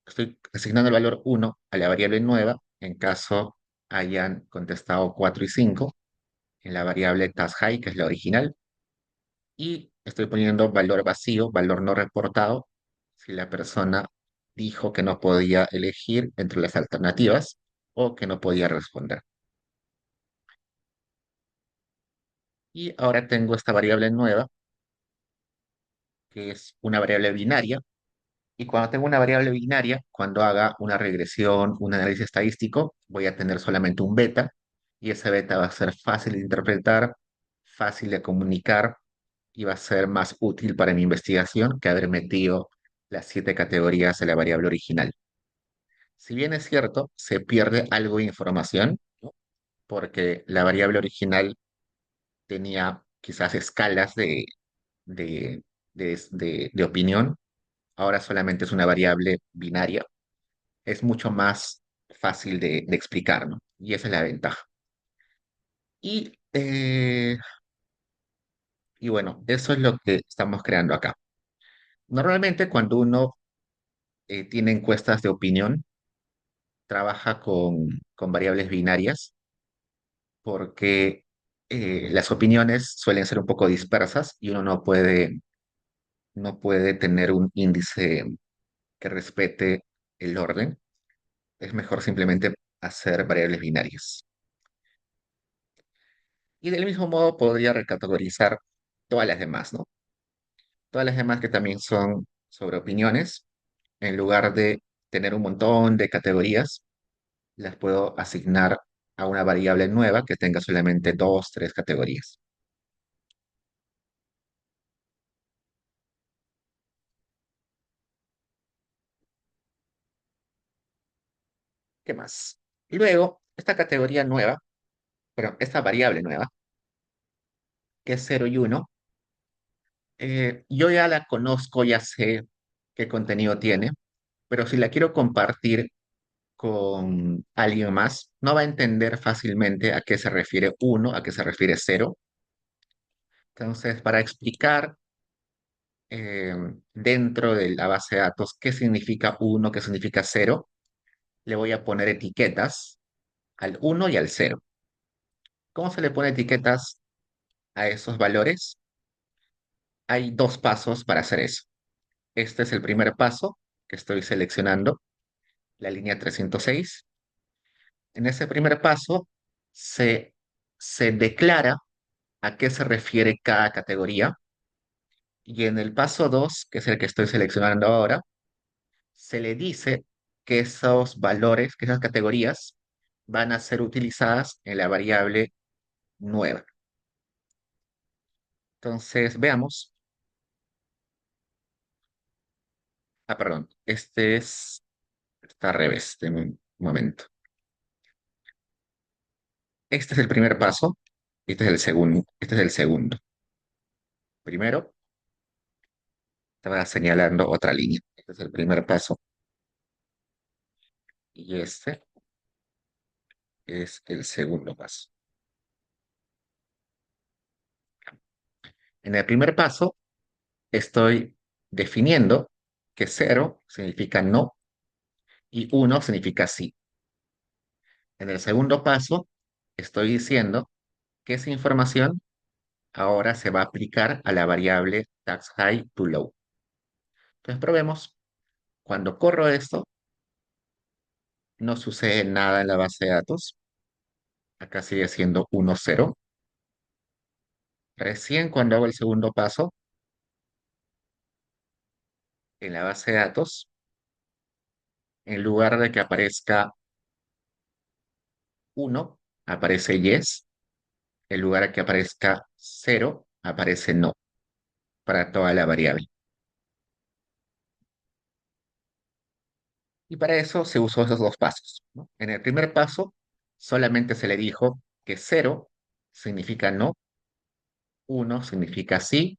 estoy asignando el valor uno a la variable nueva en caso hayan contestado 4 y 5 en la variable task high, que es la original, y estoy poniendo valor vacío, valor no reportado, si la persona dijo que no podía elegir entre las alternativas o que no podía responder. Y ahora tengo esta variable nueva, que es una variable binaria. Y cuando tengo una variable binaria, cuando haga una regresión, un análisis estadístico, voy a tener solamente un beta y ese beta va a ser fácil de interpretar, fácil de comunicar y va a ser más útil para mi investigación que haber metido las 7 categorías de la variable original. Si bien es cierto, se pierde algo de información, ¿no? Porque la variable original tenía quizás escalas de opinión, ahora solamente es una variable binaria, es mucho más fácil de explicar, ¿no? Y esa es la ventaja. Y, eh, y bueno, eso es lo que estamos creando acá. Normalmente cuando uno tiene encuestas de opinión, trabaja con variables binarias porque las opiniones suelen ser un poco dispersas y uno no puede tener un índice que respete el orden. Es mejor simplemente hacer variables binarias. Y del mismo modo podría recategorizar todas las demás, ¿no? Todas las demás que también son sobre opiniones, en lugar de tener un montón de categorías, las puedo asignar a una variable nueva que tenga solamente dos, tres categorías. ¿Qué más? Luego, esta categoría nueva, pero esta variable nueva, que es 0 y 1, yo ya la conozco, ya sé qué contenido tiene, pero si la quiero compartir con alguien más, no va a entender fácilmente a qué se refiere 1, a qué se refiere 0. Entonces, para explicar eh, dentro de la base de datos qué significa 1, qué significa 0, le voy a poner etiquetas al 1 y al 0. ¿Cómo se le pone etiquetas a esos valores? Hay dos pasos para hacer eso. Este es el primer paso que estoy seleccionando, la línea 306. En ese primer paso se, se declara a qué se refiere cada categoría y en el paso 2, que es el que estoy seleccionando ahora, se le dice que esos valores, que esas categorías van a ser utilizadas en la variable nueva. Entonces, veamos. Perdón, está al revés, de un momento. Este es el primer paso, este es el segundo, este es el segundo. Primero, estaba señalando otra línea. Este es el primer paso y este es el segundo paso. En el primer paso, estoy definiendo que 0 significa no y 1 significa sí. En el segundo paso, estoy diciendo que esa información ahora se va a aplicar a la variable tax high to low. Entonces probemos. Cuando corro esto, no sucede nada en la base de datos. Acá sigue siendo 1, 0. Recién cuando hago el segundo paso, en la base de datos, en lugar de que aparezca 1, aparece yes. En lugar de que aparezca 0, aparece no para toda la variable. Y para eso se usó esos dos pasos, ¿no? En el primer paso, solamente se le dijo que 0 significa no, 1 significa sí.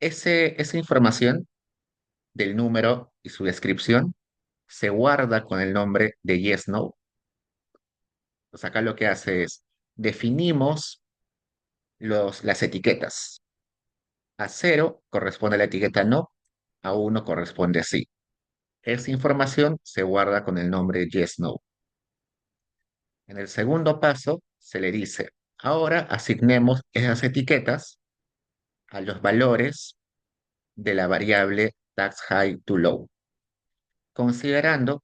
Esa información del número y su descripción se guarda con el nombre de yes, no. Pues acá lo que hace es definimos las etiquetas. A 0 corresponde la etiqueta no, a 1 corresponde sí. Esa información se guarda con el nombre yes, no. En el segundo paso se le dice, ahora asignemos esas etiquetas a los valores de la variable tax high to low, considerando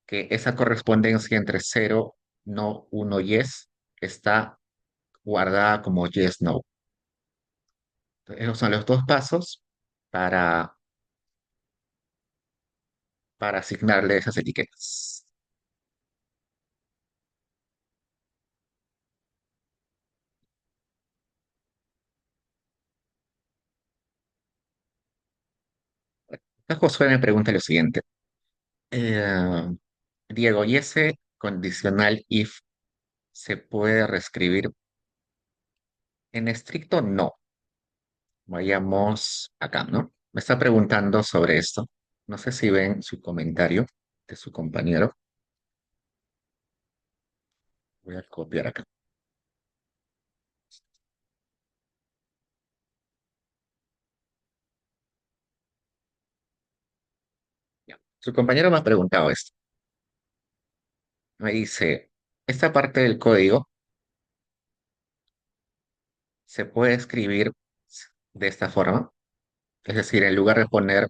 que esa correspondencia entre 0, no, 1 yes está guardada como yes, no. Entonces, esos son los dos pasos para, para asignarle esas etiquetas. Acá Josué me pregunta lo siguiente. Eh, Diego, ¿y ese condicional if se puede reescribir? En estricto, no. Vayamos acá, ¿no? Me está preguntando sobre esto. No sé si ven su comentario de su compañero. Voy a copiar acá. Ya. Su compañero me ha preguntado esto. Me dice, esta parte del código se puede escribir de esta forma. Es decir, en lugar de poner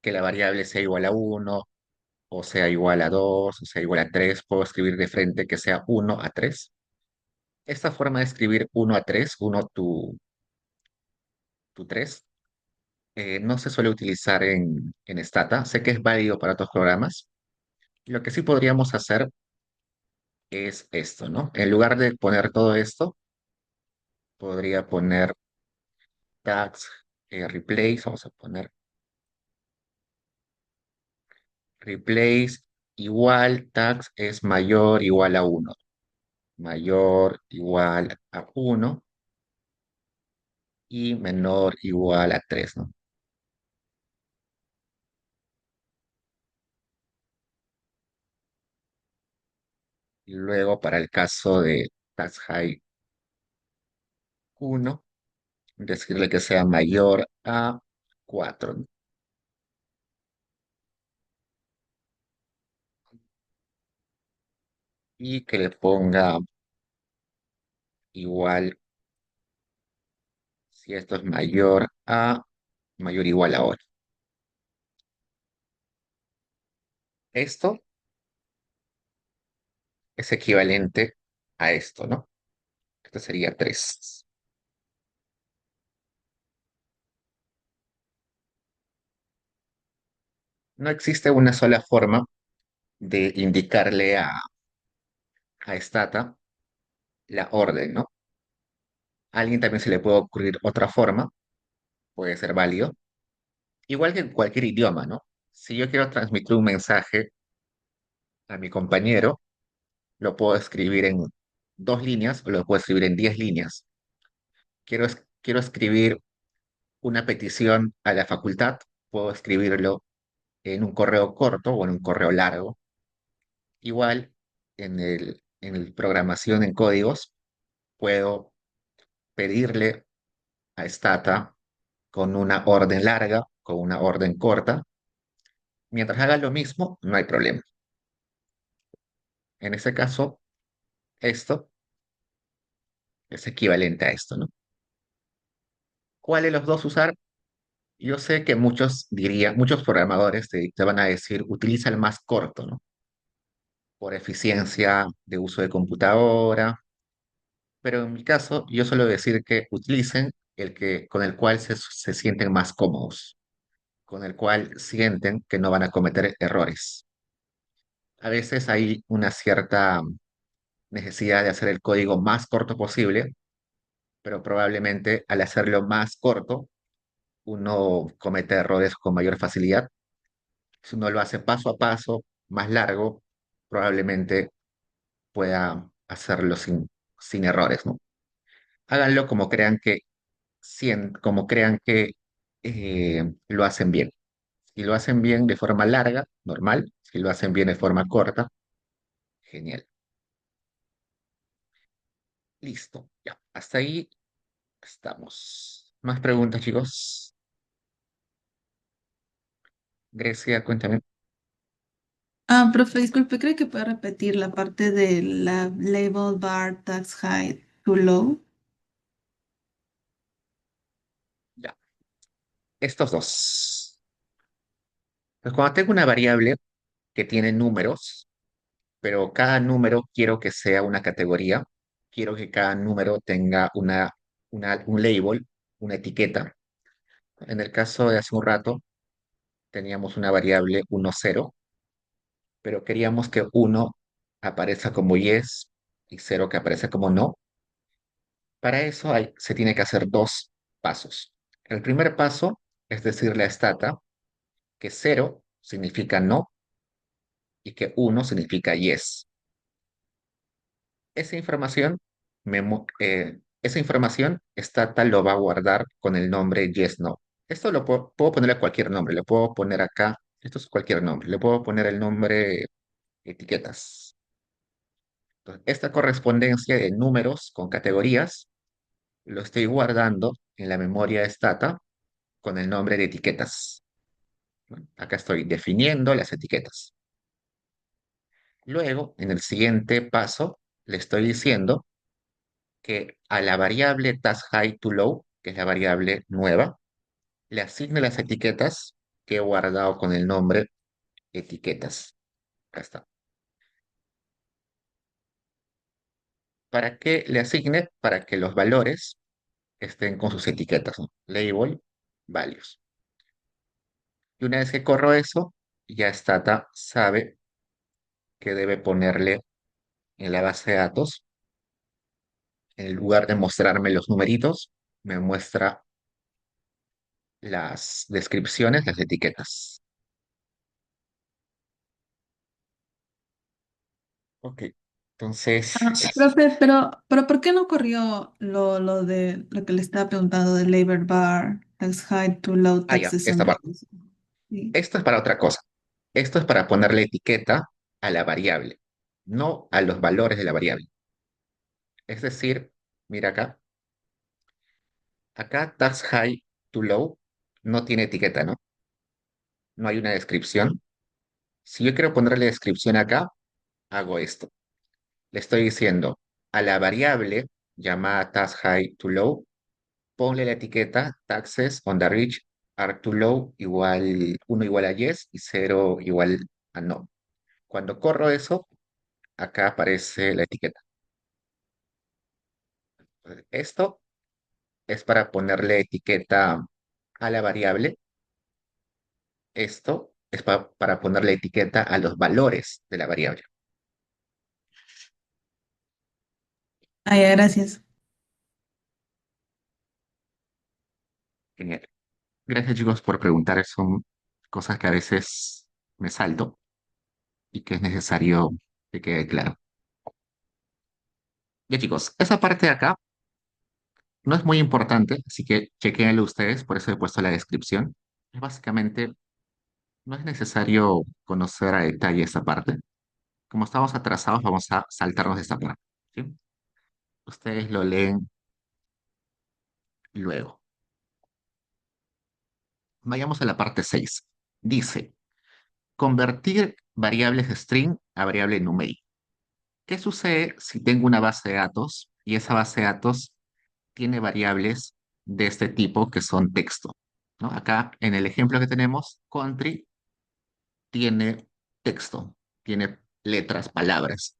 que la variable sea igual a uno o sea igual a 2 o sea igual a 3, puedo escribir de frente que sea 1 a 3. Esta forma de escribir 1 a 3, 1 to 3, no se suele utilizar en Stata. Sé que es válido para otros programas. Lo que sí podríamos hacer es esto, ¿no? En lugar de poner todo esto, podría poner tags replace, vamos a poner replace igual tags es mayor igual a uno, mayor igual a uno y menor igual a 3, ¿no? Y luego para el caso de tags high uno, decirle que sea mayor a 4, ¿no? Y que le ponga igual si esto es mayor o igual a 8. Esto es equivalente a esto, ¿no? Esto sería 3. No existe una sola forma de indicarle a Stata la orden, ¿no? A alguien también se le puede ocurrir otra forma, puede ser válido, igual que en cualquier idioma, ¿no? Si yo quiero transmitir un mensaje a mi compañero, lo puedo escribir en 2 líneas o lo puedo escribir en 10 líneas. Quiero escribir una petición a la facultad, puedo escribirlo en un correo corto o en un correo largo. Igual, en el programación en códigos, puedo pedirle a Stata con una orden larga, con una orden corta. Mientras haga lo mismo, no hay problema. En ese caso, esto es equivalente a esto, ¿no? ¿Cuál de los dos usar? Yo sé que muchos programadores te van a decir, utiliza el más corto, ¿no? Por eficiencia de uso de computadora, pero en mi caso, yo suelo decir que utilicen con el cual se sienten más cómodos, con el cual sienten que no van a cometer errores. A veces hay una cierta necesidad de hacer el código más corto posible, pero probablemente al hacerlo más corto, uno comete errores con mayor facilidad. Si uno lo hace paso a paso, más largo, probablemente pueda hacerlo sin errores, ¿no? Háganlo como crean que lo hacen bien. Si lo hacen bien de forma larga, normal. Si lo hacen bien de forma corta, genial. Listo. Ya, hasta ahí estamos. ¿Más preguntas, chicos? Grecia, cuéntame. Profe, disculpe, ¿cree que puede repetir la parte de la label bar tax high to low? Ya, estos dos. Pues cuando tengo una variable que tiene números, pero cada número quiero que sea una categoría, quiero que cada número tenga un label, una etiqueta. En el caso de hace un rato, teníamos una variable 1 0, pero queríamos que uno aparezca como yes y 0 que aparece como no. Para eso se tiene que hacer dos pasos. El primer paso es decirle a Stata que cero significa no y que uno significa yes. Esa información, esa información Stata lo va a guardar con el nombre yes no. Esto lo puedo ponerle cualquier nombre, le puedo poner acá, esto es cualquier nombre, le puedo poner el nombre etiquetas. Entonces, esta correspondencia de números con categorías lo estoy guardando en la memoria Stata con el nombre de etiquetas. ¿No? Acá estoy definiendo las etiquetas. Luego, en el siguiente paso, le estoy diciendo que a la variable task high to low, que es la variable nueva, le asigne las etiquetas que he guardado con el nombre etiquetas. Acá está. ¿Para qué le asigne? Para que los valores estén con sus etiquetas, ¿no? Label, values. Y una vez que corro eso, ya Stata sabe que debe ponerle en la base de datos, en lugar de mostrarme los numeritos, me muestra las descripciones, las etiquetas. Ok, entonces, Profe, pero ¿por qué no corrió lo de lo que le estaba preguntando de labor bar, tax high to low ah, ya, taxes on esta the... parte. Sí. Esto es para otra cosa. Esto es para ponerle etiqueta a la variable, no a los valores de la variable. Es decir, mira acá, tax high to low no tiene etiqueta, ¿no? No hay una descripción. Si yo quiero ponerle descripción acá, hago esto. Le estoy diciendo a la variable llamada task high to low, ponle la etiqueta taxes on the rich are too low igual uno igual a yes y cero igual a no. Cuando corro eso, acá aparece la etiqueta. Esto es para ponerle etiqueta a la variable. Esto es para ponerle etiqueta a los valores de la variable. Ah, ya, gracias. Genial. Gracias, chicos, por preguntar. Son cosas que a veces me salto y que es necesario que quede claro. Ya, chicos, esa parte de acá no es muy importante, así que chequéenlo ustedes, por eso he puesto la descripción. Es básicamente, no es necesario conocer a detalle esta parte. Como estamos atrasados, vamos a saltarnos esta parte. ¿Sí? Ustedes lo leen luego. Vayamos a la parte 6. Dice, convertir variables string a variable numérica. ¿Qué sucede si tengo una base de datos y esa base de datos tiene variables de este tipo que son texto? ¿No? Acá en el ejemplo que tenemos, country tiene texto, tiene letras, palabras.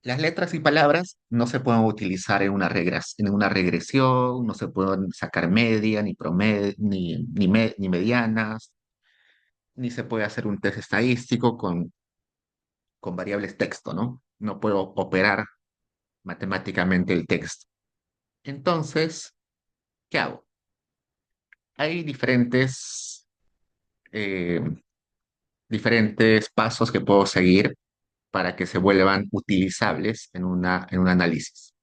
Las letras y palabras no se pueden utilizar en una regresión, no se pueden sacar media, ni promedio, ni medianas, ni se puede hacer un test estadístico con variables texto, ¿no? No puedo operar matemáticamente el texto. Entonces, ¿qué hago? Hay eh, diferentes pasos que puedo seguir para que se vuelvan utilizables en un análisis,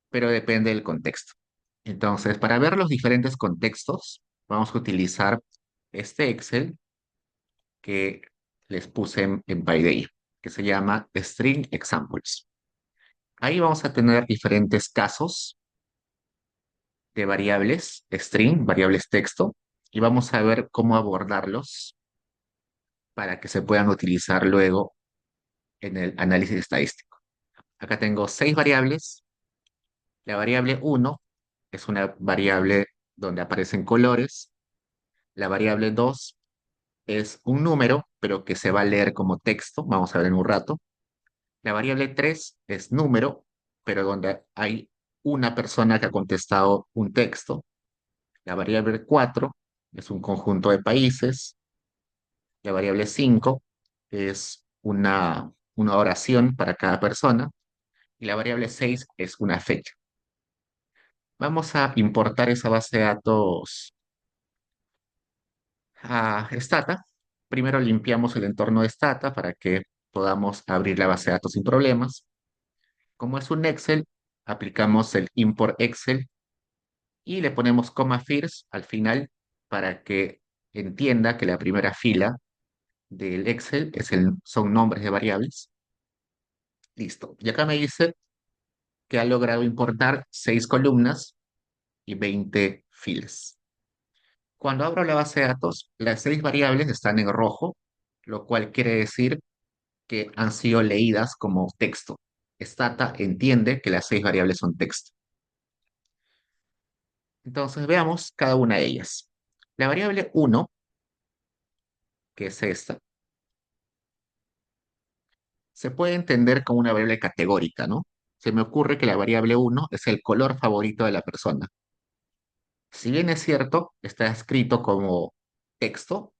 pero depende del contexto. Entonces, para ver los diferentes contextos, vamos a utilizar este Excel que les puse en PyDay, que se llama String Examples. Ahí vamos a tener diferentes casos de variables string, variables texto, y vamos a ver cómo abordarlos para que se puedan utilizar luego en el análisis estadístico. Acá tengo 6 variables. La variable uno es una variable donde aparecen colores. La variable 2 es un número, pero que se va a leer como texto. Vamos a ver en un rato. La variable 3 es número, pero donde hay una persona que ha contestado un texto. La variable 4 es un conjunto de países. La variable 5 es una oración para cada persona. Y la variable 6 es una fecha. Vamos a importar esa base de datos a Stata. Primero limpiamos el entorno de Stata para que podamos abrir la base de datos sin problemas. Como es un Excel, aplicamos el import Excel y le ponemos coma first al final para que entienda que la primera fila del Excel son nombres de variables. Listo. Y acá me dice que ha logrado importar 6 columnas y 20 filas. Cuando abro la base de datos, las 6 variables están en rojo, lo cual quiere decir que han sido leídas como texto. Stata entiende que las 6 variables son texto. Entonces veamos cada una de ellas. La variable uno, que es esta, se puede entender como una variable categórica, ¿no? Se me ocurre que la variable uno es el color favorito de la persona. Si bien es cierto, está escrito como texto,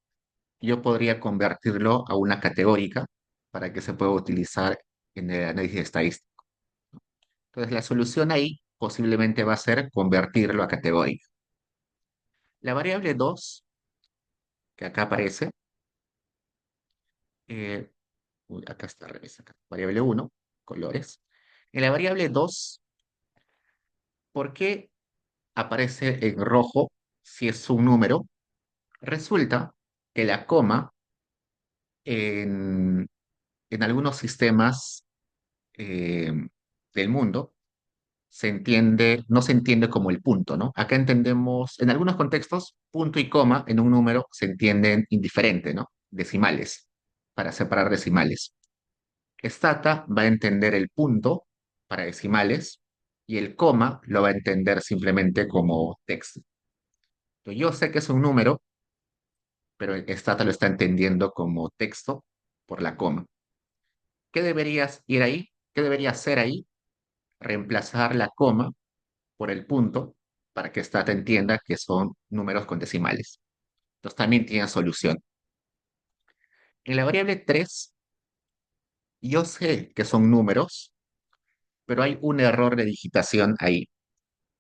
yo podría convertirlo a una categórica para que se pueda utilizar en el análisis estadístico. Entonces, la solución ahí posiblemente va a ser convertirlo a categórica. La variable 2 que acá aparece, eh, acá está, revés, acá, variable uno, colores. En la variable 2, ¿por qué aparece en rojo si es un número? Resulta que la coma en, en algunos sistemas eh, del mundo no se entiende como el punto, ¿no? Acá entendemos, en algunos contextos, punto y coma en un número se entienden indiferente, ¿no? Decimales, para separar decimales. Stata va a entender el punto para decimales y el coma lo va a entender simplemente como texto. Entonces, yo sé que es un número, pero Stata lo está entendiendo como texto por la coma. ¿Qué deberías ir ahí? ¿Qué debería hacer ahí? Reemplazar la coma por el punto para que Stata entienda que son números con decimales. Entonces también tiene solución. En la variable 3 yo sé que son números, pero hay un error de digitación ahí.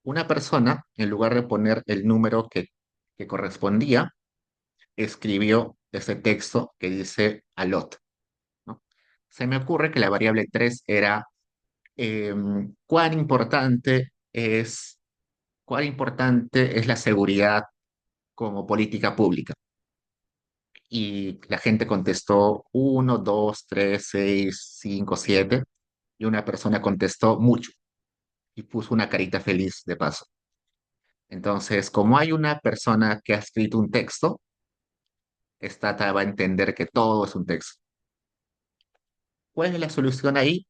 Una persona, en lugar de poner el número que correspondía, escribió ese texto que dice alot, ¿no? Se me ocurre que la variable 3 era cuán importante es la seguridad como política pública. Y la gente contestó uno, 2, 3, 6, 5, 7. Y una persona contestó mucho y puso una carita feliz de paso. Entonces, como hay una persona que ha escrito un texto, Stata va a entender que todo es un texto. ¿Cuál es la solución ahí?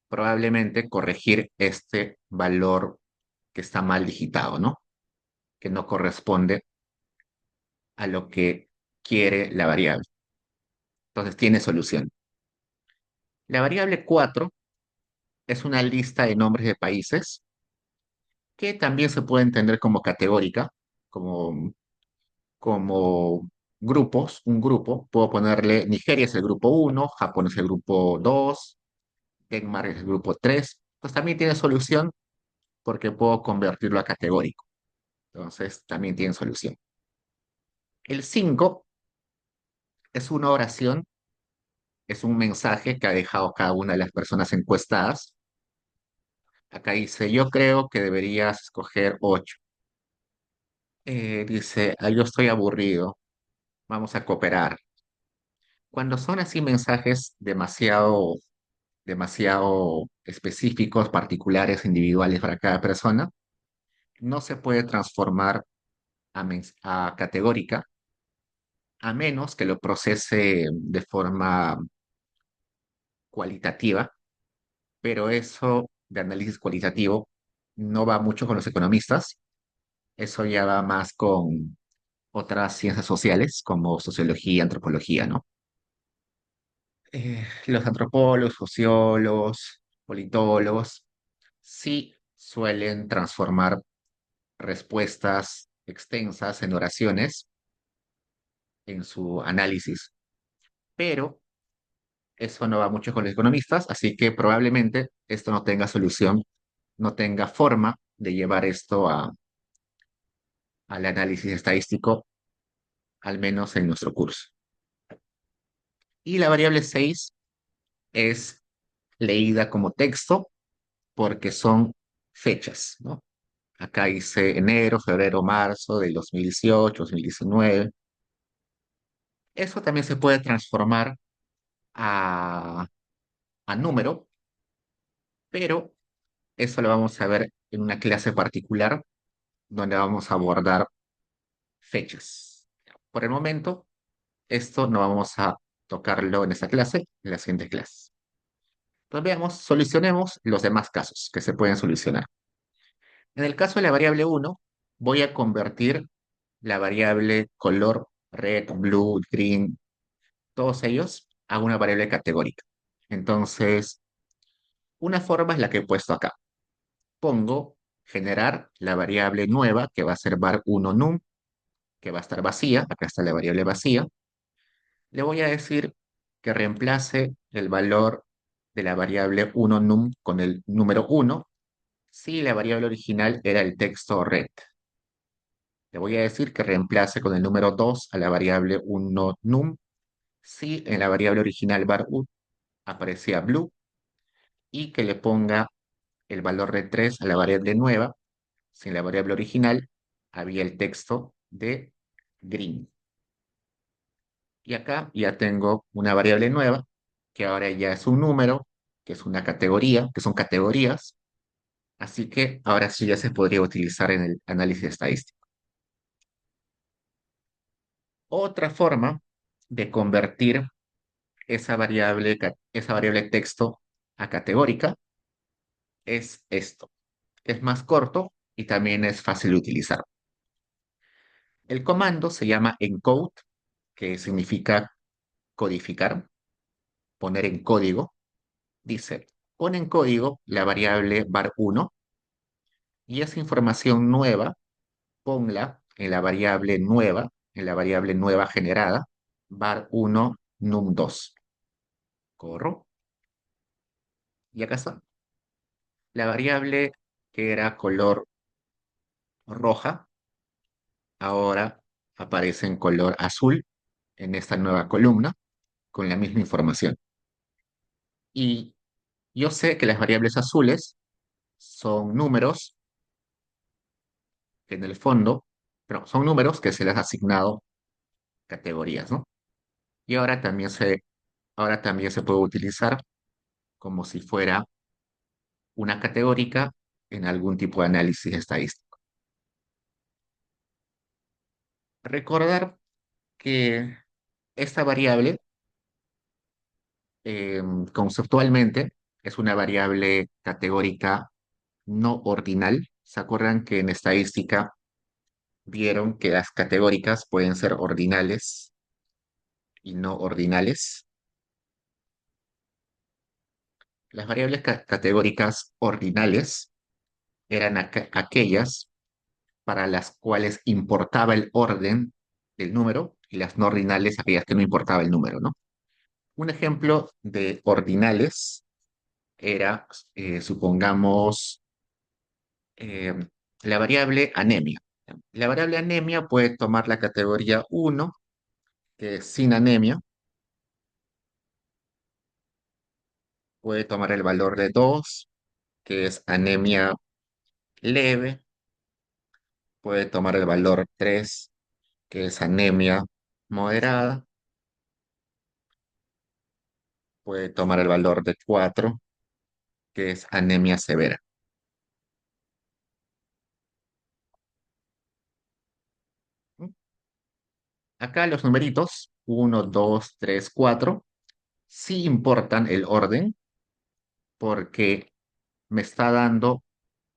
Probablemente corregir este valor que está mal digitado, ¿no? Que no corresponde a lo que quiere la variable. Entonces tiene solución. La variable 4 es una lista de nombres de países que también se puede entender como categórica, como, como grupos, un grupo. Puedo ponerle Nigeria es el grupo uno, Japón es el grupo 2, Denmark es el grupo 3. Pues también tiene solución porque puedo convertirlo a categórico. Entonces también tiene solución. El 5 es una oración, es un mensaje que ha dejado cada una de las personas encuestadas. Acá dice, yo creo que deberías escoger 8. Dice, "Ah, yo estoy aburrido, vamos a cooperar". Cuando son así mensajes demasiado específicos, particulares, individuales para cada persona, no se puede transformar a categórica a menos que lo procese de forma cualitativa, pero eso de análisis cualitativo no va mucho con los economistas, eso ya va más con otras ciencias sociales como sociología, antropología, ¿no? Los antropólogos, sociólogos, politólogos, sí suelen transformar respuestas extensas en oraciones en su análisis, pero eso no va mucho con los economistas, así que probablemente esto no tenga solución, no tenga forma de llevar esto al análisis estadístico al menos en nuestro curso. Y la variable 6 es leída como texto porque son fechas, ¿no? Acá dice enero, febrero, marzo del 2018, 2019. Eso también se puede transformar a, a número, pero eso lo vamos a ver en una clase particular donde vamos a abordar fechas. Por el momento, esto no vamos a tocarlo en esta clase, en la siguiente clase. Entonces veamos, solucionemos los demás casos que se pueden solucionar. En el caso de la variable uno, voy a convertir la variable color, red, blue, green, todos ellos, a una variable categórica. Entonces, una forma es la que he puesto acá. Pongo generar la variable nueva que va a ser var1 num, que va a estar vacía. Acá está la variable vacía. Le voy a decir que reemplace el valor de la variable 1 num con el número 1 si la variable original era el texto red. Le voy a decir que reemplace con el número 2 a la variable 1 num si en la variable original var1 aparecía blue y que le ponga el valor de 3 a la variable nueva si en la variable original había el texto de green. Y acá ya tengo una variable nueva, que ahora ya es un número, que es una categoría, que son categorías. Así que ahora sí ya se podría utilizar en el análisis estadístico. Otra forma de convertir esa variable texto a categórica es esto. Es más corto y también es fácil de utilizar. El comando se llama encode, que significa codificar, poner en código. Dice, pone en código la variable var1 y esa información nueva, ponla en la variable nueva generada, var1 num2. Corro. Y acá está. La variable que era color roja, ahora aparece en color azul en esta nueva columna con la misma información. Y yo sé que las variables azules son números que en el fondo, pero son números que se les ha asignado categorías, ¿no? Y ahora también se puede utilizar como si fuera una categórica en algún tipo de análisis estadístico. Recordar que esta variable conceptualmente es una variable categórica no ordinal. ¿Se acuerdan que en estadística vieron que las categóricas pueden ser ordinales y no ordinales? Las variables categóricas ordinales eran aquellas para las cuales importaba el orden del número y las no ordinales aquellas que no importaba el número, ¿no? Un ejemplo de ordinales era, supongamos, eh, la variable anemia. La variable anemia puede tomar la categoría uno, que es sin anemia, puede tomar el valor de 2, que es anemia leve, puede tomar el valor 3, que es anemia moderada, puede tomar el valor de 4, que es anemia severa. Acá los numeritos, 1, 2, 3, 4, sí importan el orden porque me está dando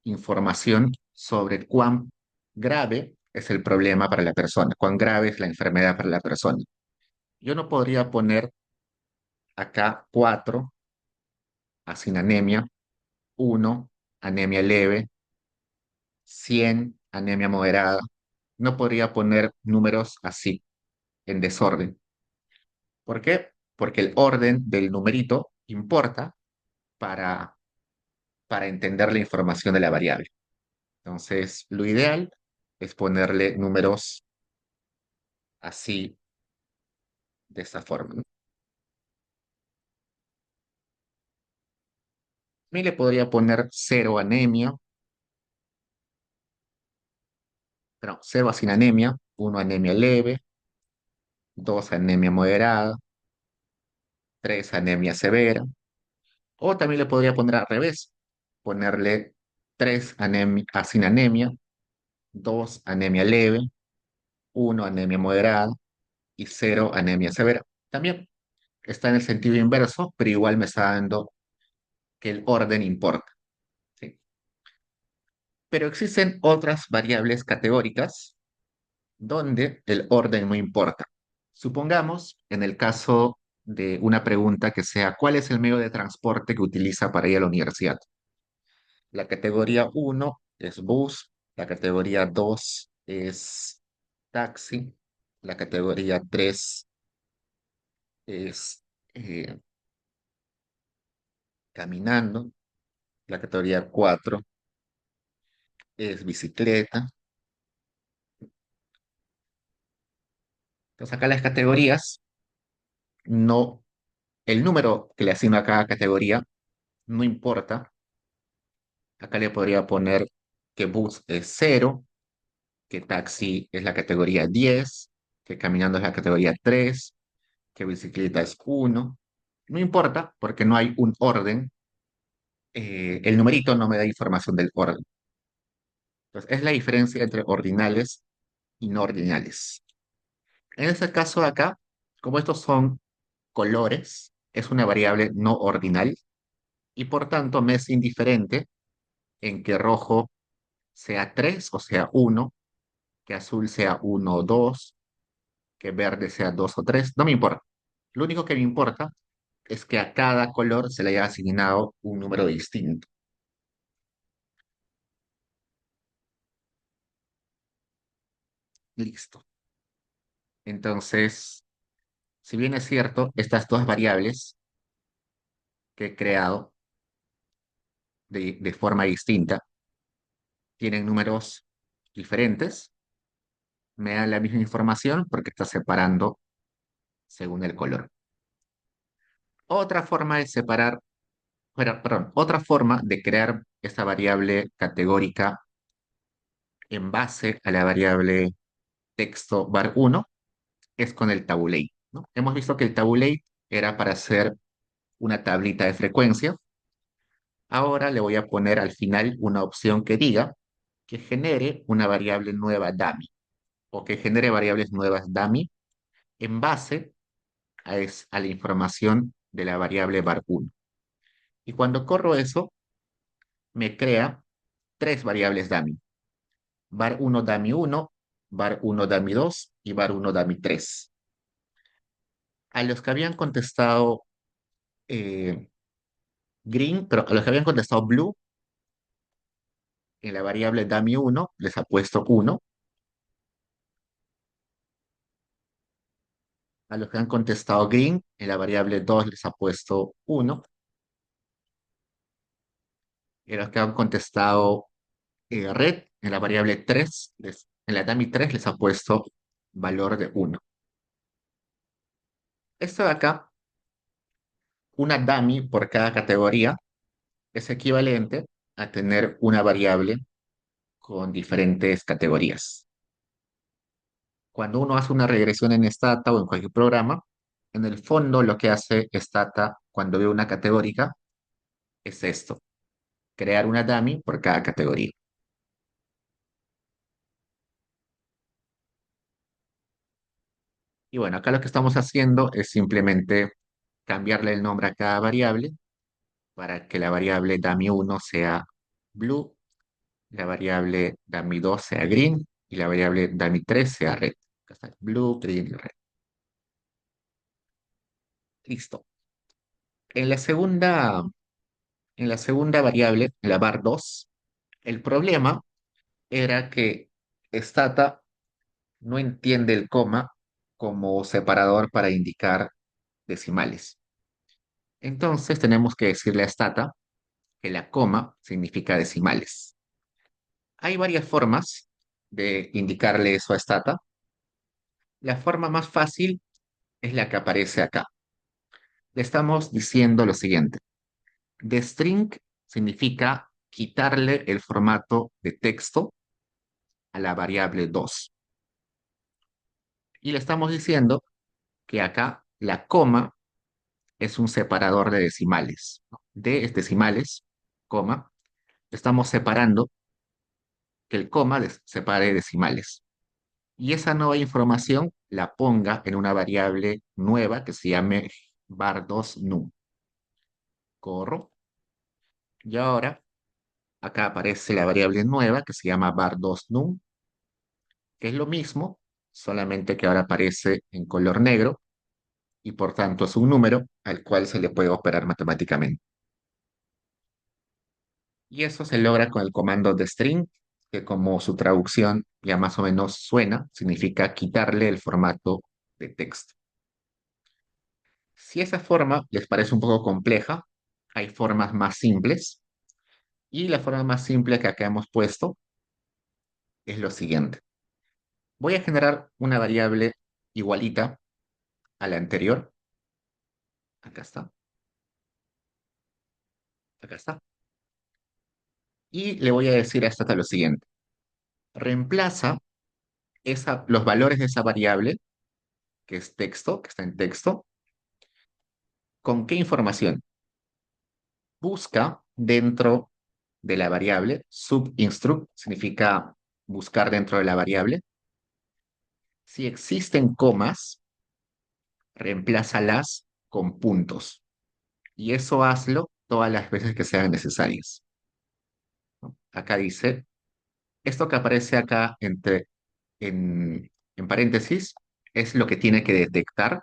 información sobre cuán grave es el problema para la persona, cuán grave es la enfermedad para la persona. Yo no podría poner acá 4 sin anemia, 1 anemia leve, 100 anemia moderada. No podría poner números así, en desorden. ¿Por qué? Porque el orden del numerito importa para, para entender la información de la variable. Entonces, lo ideal es ponerle números así, de esta forma, ¿no? Y le podría poner cero anemia, pero cero sin anemia, uno anemia leve, dos anemia moderada, tres anemia severa. O también le podría poner al revés, ponerle tres anemia, sin anemia, dos anemia leve, uno anemia moderada y cero anemia severa. También está en el sentido inverso, pero igual me está dando que el orden importa, ¿sí? Pero existen otras variables categóricas donde el orden no importa. Supongamos, en el caso de una pregunta que sea, ¿cuál es el medio de transporte que utiliza para ir a la universidad? La categoría uno es bus, la categoría 2 es taxi, la categoría 3 es eh, caminando, la categoría 4 es bicicleta. Entonces acá las categorías, no, el número que le asigno a cada categoría no importa. Acá le podría poner que bus es cero, que taxi es la categoría 10, que caminando es la categoría 3, que bicicleta es uno. No importa porque no hay un orden. El numerito no me da información del orden. Entonces, es la diferencia entre ordinales y no ordinales. En este caso de acá, como estos son colores, es una variable no ordinal y por tanto me es indiferente en que rojo sea 3 o sea uno, que azul sea uno o 2, que verde sea 2 o 3, no me importa. Lo único que me importa es que a cada color se le haya asignado un número distinto. Listo. Entonces, si bien es cierto, estas dos variables que he creado de forma distinta tienen números diferentes, me dan la misma información porque está separando según el color. Otra forma de separar, perdón, otra forma de crear esta variable categórica en base a la variable texto var1 es con el tabulate, ¿no? Hemos visto que el tabulate era para hacer una tablita de frecuencia. Ahora le voy a poner al final una opción que diga que genere una variable nueva dummy o que genere variables nuevas dummy en base a la información de la variable var1. Y cuando corro eso, me crea tres variables dummy. Var1 dummy 1, var1 dummy 2 y var1 dummy 3. A los que habían contestado eh, green, pero a los que habían contestado blue, en la variable dummy1 les ha puesto 1. A los que han contestado green, en la variable 2 les ha puesto 1. Y a los que han contestado red, en la variable 3, en la dummy 3 les ha puesto valor de 1. Esto de acá, una dummy por cada categoría, es equivalente a tener una variable con diferentes categorías. Cuando uno hace una regresión en Stata o en cualquier programa, en el fondo lo que hace Stata cuando ve una categórica es esto, crear una dummy por cada categoría. Y bueno, acá lo que estamos haciendo es simplemente cambiarle el nombre a cada variable para que la variable dummy1 sea blue, la variable dummy2 sea green y la variable dummy3 sea red. Acá está, blue, green y red. Listo. En la segunda, en la segunda variable, la var2, el problema era que Stata no entiende el coma como separador para indicar decimales. Entonces tenemos que decirle a Stata que la coma significa decimales. Hay varias formas de indicarle eso a Stata. La forma más fácil es la que aparece acá. Le estamos diciendo lo siguiente. The string significa quitarle el formato de texto a la variable 2. Y le estamos diciendo que acá la coma es un separador de decimales, ¿no? De es decimales, coma. Estamos separando que el coma separe decimales. Y esa nueva información la ponga en una variable nueva que se llame var2 num. Corro. Y ahora acá aparece la variable nueva que se llama var2 num, que es lo mismo, solamente que ahora aparece en color negro y por tanto es un número al cual se le puede operar matemáticamente. Y eso se logra con el comando de string, que como su traducción ya más o menos suena, significa quitarle el formato de texto. Si esa forma les parece un poco compleja, hay formas más simples. Y la forma más simple que acá hemos puesto es lo siguiente. Voy a generar una variable igualita a la anterior. Acá está, acá está. Y le voy a decir a esta lo siguiente. Reemplaza los valores de esa variable, que es texto, que está en texto, ¿con qué información? Busca dentro de la variable, subinstruct significa buscar dentro de la variable. Si existen comas, reemplázalas con puntos. Y eso hazlo todas las veces que sean necesarias, ¿no? Acá dice, esto que aparece acá en paréntesis es lo que tiene que detectar.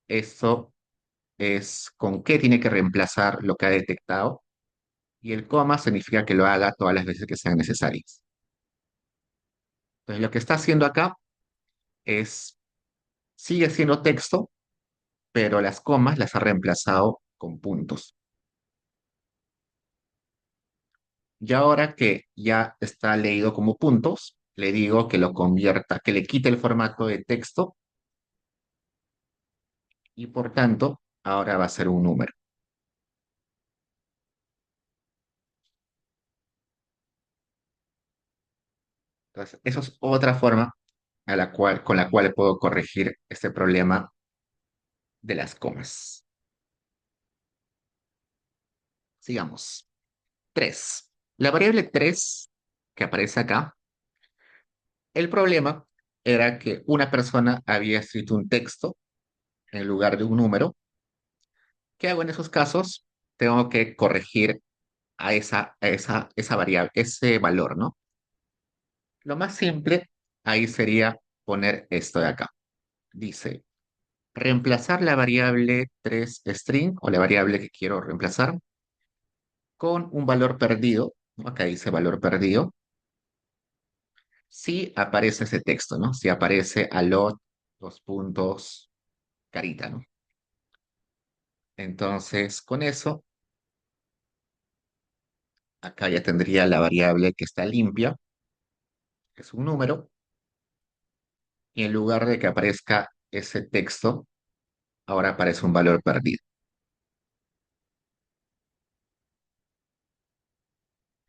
Eso es con qué tiene que reemplazar lo que ha detectado. Y el coma significa que lo haga todas las veces que sean necesarias. Entonces, lo que está haciendo acá es, sigue siendo texto, pero las comas las ha reemplazado con puntos. Y ahora que ya está leído como puntos, le digo que lo convierta, que le quite el formato de texto y por tanto, ahora va a ser un número. Entonces, eso es otra forma con la cual puedo corregir este problema de las comas. Sigamos. 3. La variable 3 que aparece acá, el problema era que una persona había escrito un texto en lugar de un número. ¿Qué hago en esos casos? Tengo que corregir esa variable, ese valor, ¿no? Lo más simple ahí sería poner esto de acá. Dice, reemplazar la variable 3 string o la variable que quiero reemplazar con un valor perdido, ¿no? Acá dice valor perdido, si aparece ese texto, ¿no? Si aparece alot, dos puntos, carita, ¿no? Entonces, con eso, acá ya tendría la variable que está limpia, que es un número, y en lugar de que aparezca ese texto, ahora aparece un valor perdido.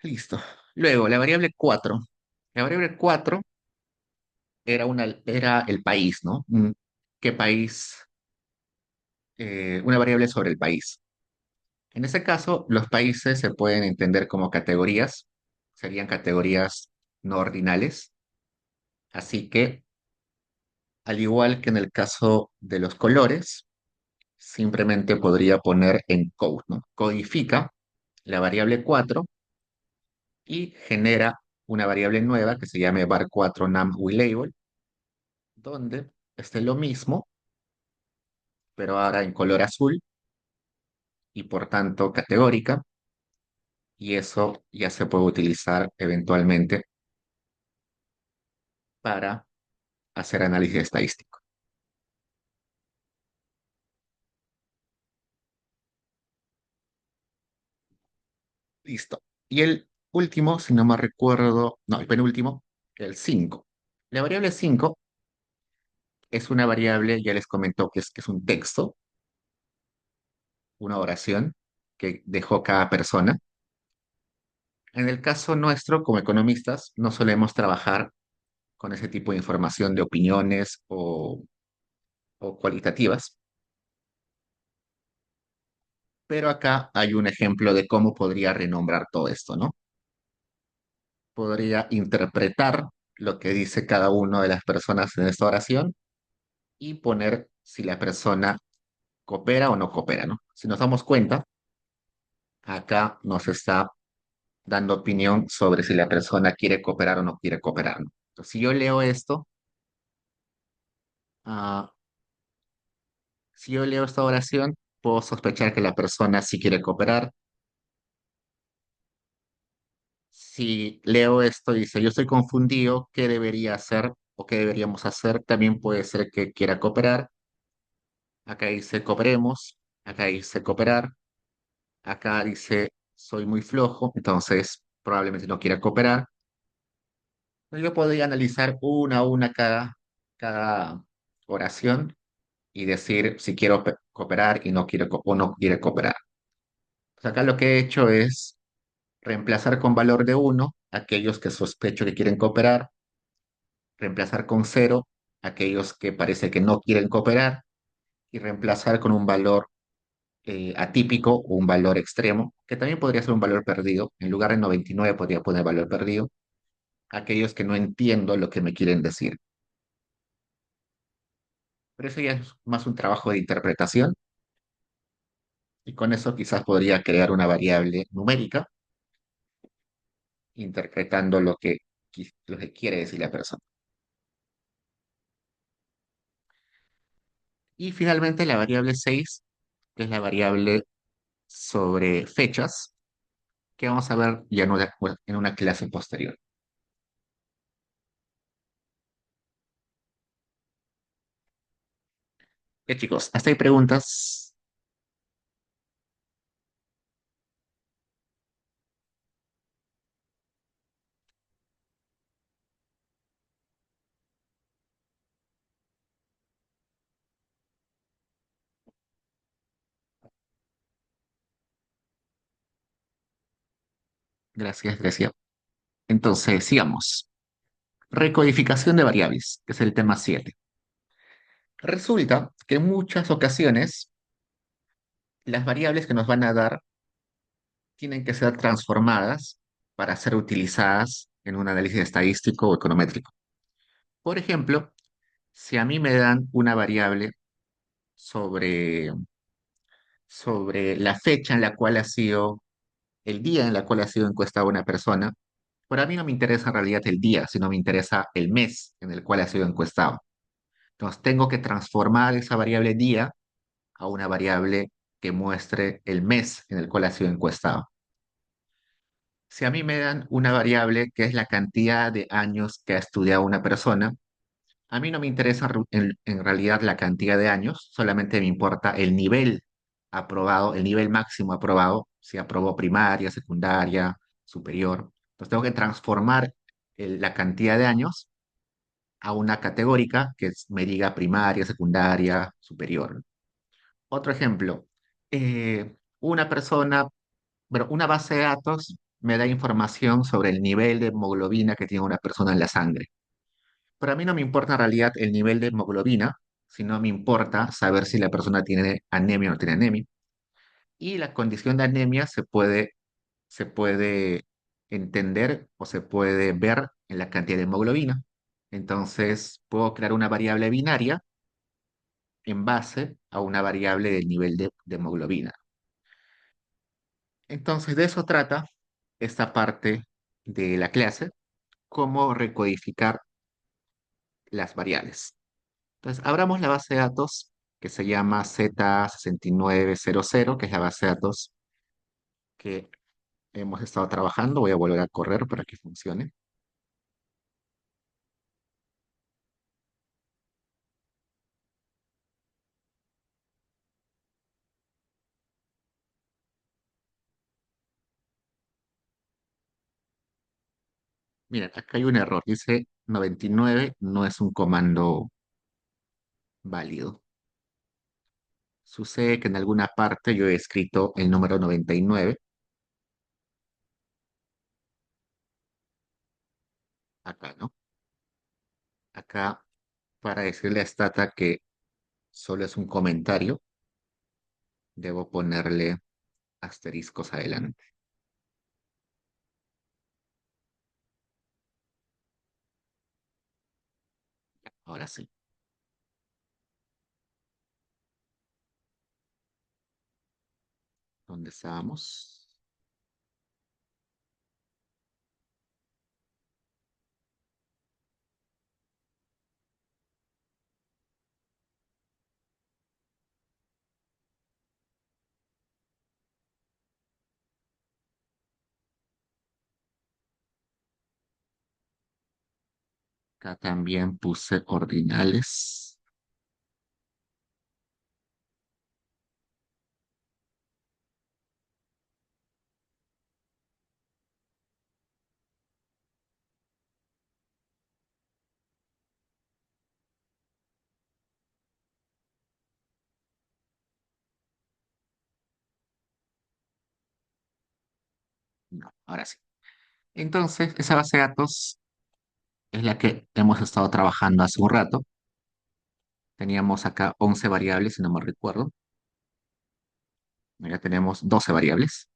Listo. Luego, la variable 4. La variable 4 era el país, ¿no? ¿Qué país? Una variable sobre el país. En ese caso, los países se pueden entender como categorías, serían categorías no ordinales. Así que, al igual que en el caso de los colores, simplemente podría poner encode, ¿no? Codifica la variable 4 y genera una variable nueva que se llame var4 num donde esté lo mismo, pero ahora en color azul y por tanto categórica, y eso ya se puede utilizar eventualmente para hacer análisis estadístico. Listo. Y el último, si no me recuerdo, no, el penúltimo, el 5. La variable 5 es una variable, ya les comentó que es un texto, una oración que dejó cada persona. En el caso nuestro, como economistas, no solemos trabajar con ese tipo de información de opiniones o cualitativas, pero acá hay un ejemplo de cómo podría renombrar todo esto, ¿no? Podría interpretar lo que dice cada una de las personas en esta oración y poner si la persona coopera o no coopera, ¿no? Si nos damos cuenta, acá nos está dando opinión sobre si la persona quiere cooperar o no quiere cooperar, ¿no? Entonces, si yo leo esto, ah, si yo leo esta oración, puedo sospechar que la persona sí quiere cooperar. Si leo esto y dice, yo estoy confundido, ¿qué debería hacer o qué deberíamos hacer? También puede ser que quiera cooperar. Acá dice cooperemos, acá dice cooperar, acá dice soy muy flojo, entonces probablemente no quiera cooperar. Yo podría analizar una a una cada oración y decir si quiero cooperar y no quiero o no quiere cooperar. Pues acá lo que he hecho es reemplazar con valor de uno aquellos que sospecho que quieren cooperar, reemplazar con cero aquellos que parece que no quieren cooperar y reemplazar con un valor atípico o un valor extremo, que también podría ser un valor perdido. En lugar de 99 podría poner valor perdido, aquellos que no entiendo lo que me quieren decir. Pero eso ya es más un trabajo de interpretación y con eso quizás podría crear una variable numérica interpretando lo que quiere decir la persona. Y finalmente la variable 6 que es la variable sobre fechas, que vamos a ver ya en una clase posterior. Chicos, hasta hay preguntas. Gracias, gracias. Entonces, sigamos. Recodificación de variables, que es el tema 7. Resulta que en muchas ocasiones las variables que nos van a dar tienen que ser transformadas para ser utilizadas en un análisis estadístico o econométrico. Por ejemplo, si a mí me dan una variable sobre, sobre la fecha en la cual ha sido, el día en la cual ha sido encuestada una persona, para mí no me interesa en realidad el día, sino me interesa el mes en el cual ha sido encuestado. Entonces tengo que transformar esa variable día a una variable que muestre el mes en el cual ha sido encuestado. Si a mí me dan una variable que es la cantidad de años que ha estudiado una persona, a mí no me interesa en realidad la cantidad de años, solamente me importa el nivel aprobado, el nivel máximo aprobado, si aprobó primaria, secundaria, superior. Entonces tengo que transformar la cantidad de años a una categórica me diga primaria, secundaria, superior. Otro ejemplo, una persona, bueno, una base de datos me da información sobre el nivel de hemoglobina que tiene una persona en la sangre. Pero a mí no me importa en realidad el nivel de hemoglobina, sino me importa saber si la persona tiene anemia o no tiene anemia. Y la condición de anemia se puede entender o se puede ver en la cantidad de hemoglobina. Entonces, puedo crear una variable binaria en base a una variable del nivel de hemoglobina. Entonces, de eso trata esta parte de la clase, cómo recodificar las variables. Entonces, abramos la base de datos que se llama Z6900, que es la base de datos que hemos estado trabajando. Voy a volver a correr para que funcione. Miren, acá hay un error. Dice 99 no es un comando, válido. Sucede que en alguna parte yo he escrito el número 99 acá, ¿no? Acá, para decirle a Stata que solo es un comentario, debo ponerle asteriscos adelante. Ahora sí. ¿Dónde estábamos? Acá también puse ordinales. No, ahora sí. Entonces, esa base de datos es la que hemos estado trabajando hace un rato. Teníamos acá 11 variables, si no me recuerdo. Ya tenemos 12 variables.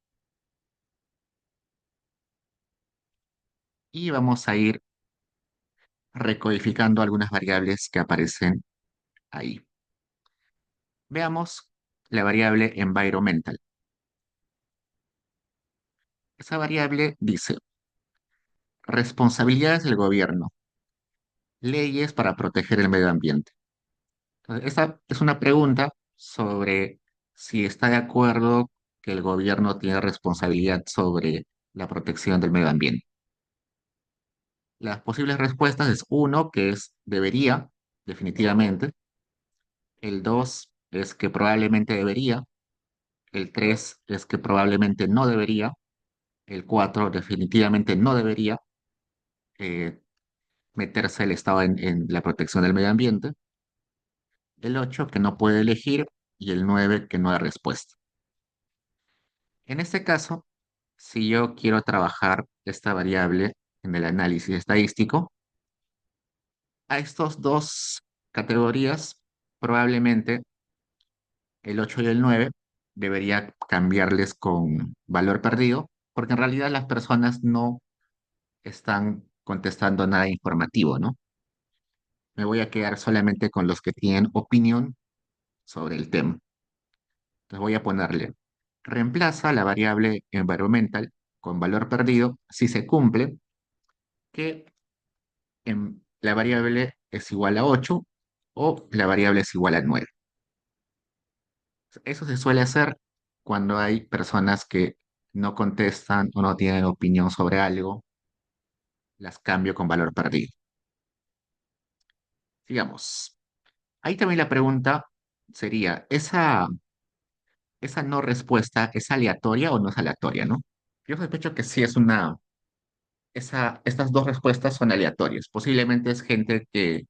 Y vamos a ir recodificando algunas variables que aparecen ahí. Veamos la variable environmental. Esa variable dice responsabilidades del gobierno, leyes para proteger el medio ambiente. Entonces, esta es una pregunta sobre si está de acuerdo que el gobierno tiene responsabilidad sobre la protección del medio ambiente. Las posibles respuestas es uno, que es debería, definitivamente. El 2 es que probablemente debería. El 3 es que probablemente no debería. El 4 definitivamente no debería eh, meterse el Estado en la protección del medio ambiente. El 8 que no puede elegir. Y el 9 que no hay respuesta. En este caso, si yo quiero trabajar esta variable en el análisis estadístico, a estos dos categorías, probablemente el 8 y el 9 debería cambiarles con valor perdido, porque en realidad las personas no están contestando nada informativo, ¿no? Me voy a quedar solamente con los que tienen opinión sobre el tema. Entonces voy a ponerle, reemplaza la variable environmental con valor perdido si se cumple que la variable es igual a 8 o la variable es igual a 9. Eso se suele hacer cuando hay personas que no contestan o no tienen opinión sobre algo, las cambio con valor perdido. Sigamos. Ahí también la pregunta sería, ¿esa no respuesta es aleatoria o no es aleatoria, no? Yo sospecho que sí es estas dos respuestas son aleatorias. Posiblemente es gente que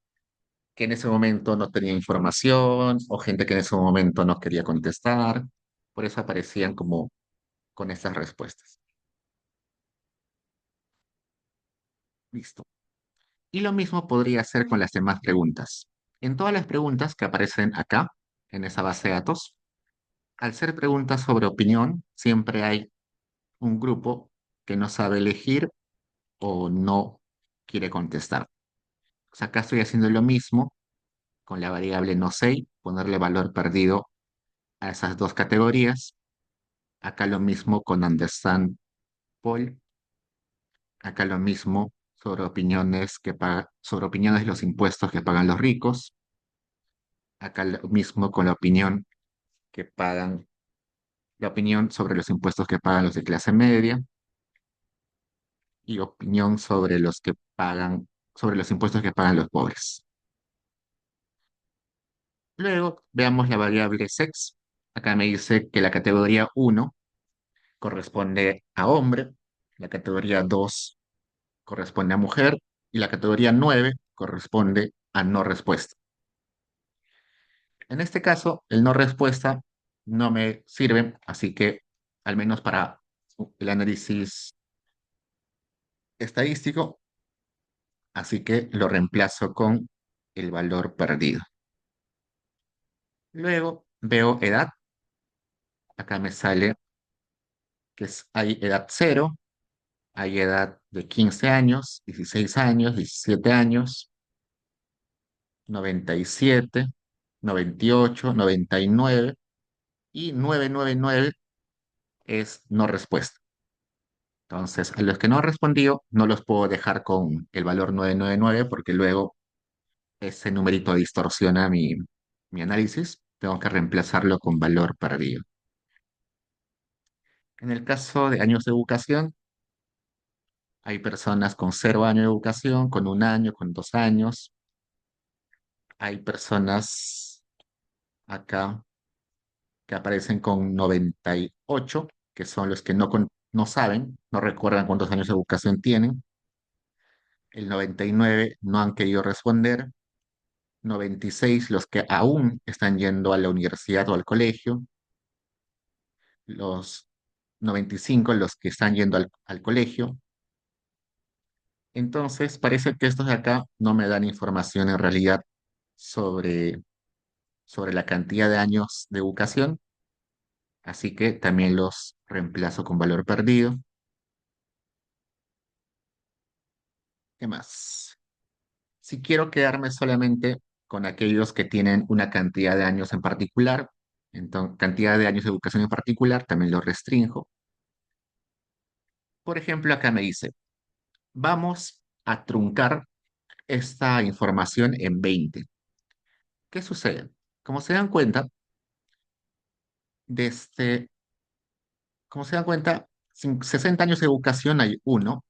en ese momento no tenía información o gente que en ese momento no quería contestar. Por eso aparecían como con estas respuestas. Listo. Y lo mismo podría hacer con las demás preguntas. En todas las preguntas que aparecen acá, en esa base de datos, al ser preguntas sobre opinión, siempre hay un grupo que no sabe elegir o no quiere contestar. O sea, acá estoy haciendo lo mismo con la variable no sé, ponerle valor perdido a esas dos categorías. Acá lo mismo con understand poll. Acá lo mismo sobre opiniones de los impuestos que pagan los ricos. Acá lo mismo con que pagan, la opinión sobre los impuestos que pagan los de clase media y opinión sobre los impuestos que pagan los pobres. Luego veamos la variable sex. Acá me dice que la categoría uno corresponde a hombre, la categoría 2 corresponde a mujer y la categoría 9 corresponde a no respuesta. En este caso, el no respuesta no me sirve, así que al menos para el análisis estadístico, así que lo reemplazo con el valor perdido. Luego veo edad, acá me sale que hay edad cero, hay edad de 15 años, 16 años, 17 años, 97, 98, 99 y 999 es no respuesta. Entonces, a los que no he respondido, no los puedo dejar con el valor 999 porque luego ese numerito distorsiona mi análisis. Tengo que reemplazarlo con valor perdido. En el caso de años de educación, hay personas con 0 años de educación, con 1 año, con 2 años. Hay personas acá que aparecen con 98, que son los que no saben, no recuerdan cuántos años de educación tienen. El 99 no han querido responder. 96 los que aún están yendo a la universidad o al colegio. Los 95 los que están yendo al colegio. Entonces, parece que estos de acá no me dan información en realidad sobre, sobre la cantidad de años de educación, así que también los reemplazo con valor perdido. ¿Qué más? Si quiero quedarme solamente con aquellos que tienen una cantidad de años en particular, entonces cantidad de años de educación en particular, también lo restringo. Por ejemplo, acá me dice, vamos a truncar esta información en 20. ¿Qué sucede? Como se dan cuenta, desde, como se dan cuenta, 60 años de educación hay uno,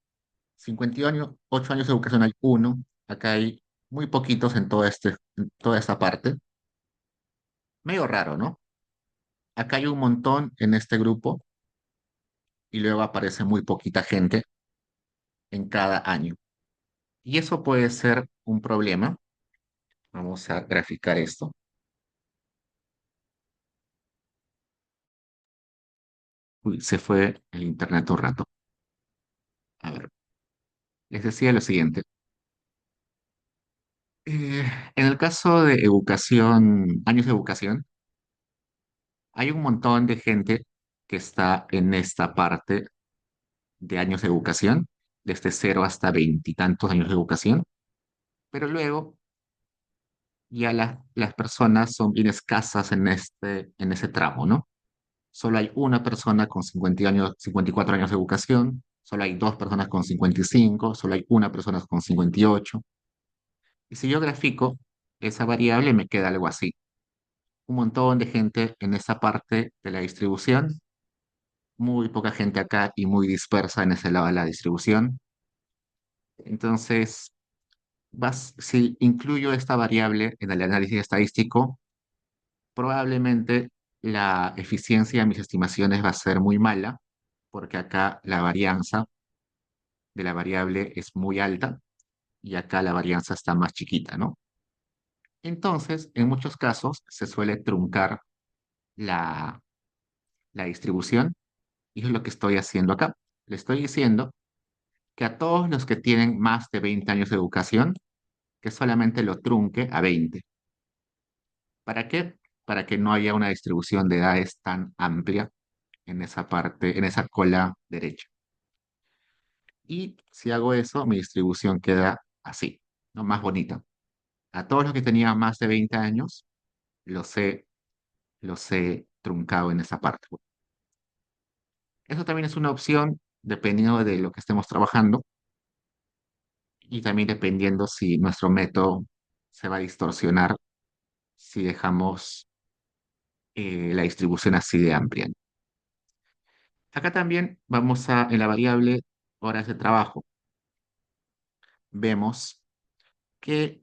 58 años de educación hay uno, acá hay muy poquitos en toda esta parte. Medio raro, ¿no? Acá hay un montón en este grupo y luego aparece muy poquita gente en cada año. Y eso puede ser un problema. Vamos a graficar esto. Uy, se fue el internet un rato. A ver, les decía lo siguiente. Eh, en el caso de educación, años de educación, hay un montón de gente que está en esta parte de años de educación, desde 0 hasta 20 y tantos años de educación, pero luego ya las personas son bien escasas en ese tramo, ¿no? Solo hay una persona con 50 años, 54 años de educación, solo hay dos personas con 55, solo hay una persona con 58. Y si yo grafico esa variable, me queda algo así. Un montón de gente en esa parte de la distribución, muy poca gente acá y muy dispersa en ese lado de la distribución. Entonces, si incluyo esta variable en el análisis estadístico, probablemente la eficiencia de mis estimaciones va a ser muy mala, porque acá la varianza de la variable es muy alta y acá la varianza está más chiquita, ¿no? Entonces, en muchos casos se suele truncar la, la distribución y eso es lo que estoy haciendo acá. Le estoy diciendo que a todos los que tienen más de 20 años de educación, que solamente lo trunque a 20. ¿Para qué? Para que no haya una distribución de edades tan amplia en esa parte, en esa cola derecha. Y si hago eso, mi distribución queda así, ¿no? Más bonita. A todos los que tenían más de 20 años, los he, los he truncado en esa parte. Eso también es una opción dependiendo de lo que estemos trabajando y también dependiendo si nuestro método se va a distorsionar si dejamos la distribución así de amplia. Acá también vamos en la variable horas de trabajo. Vemos que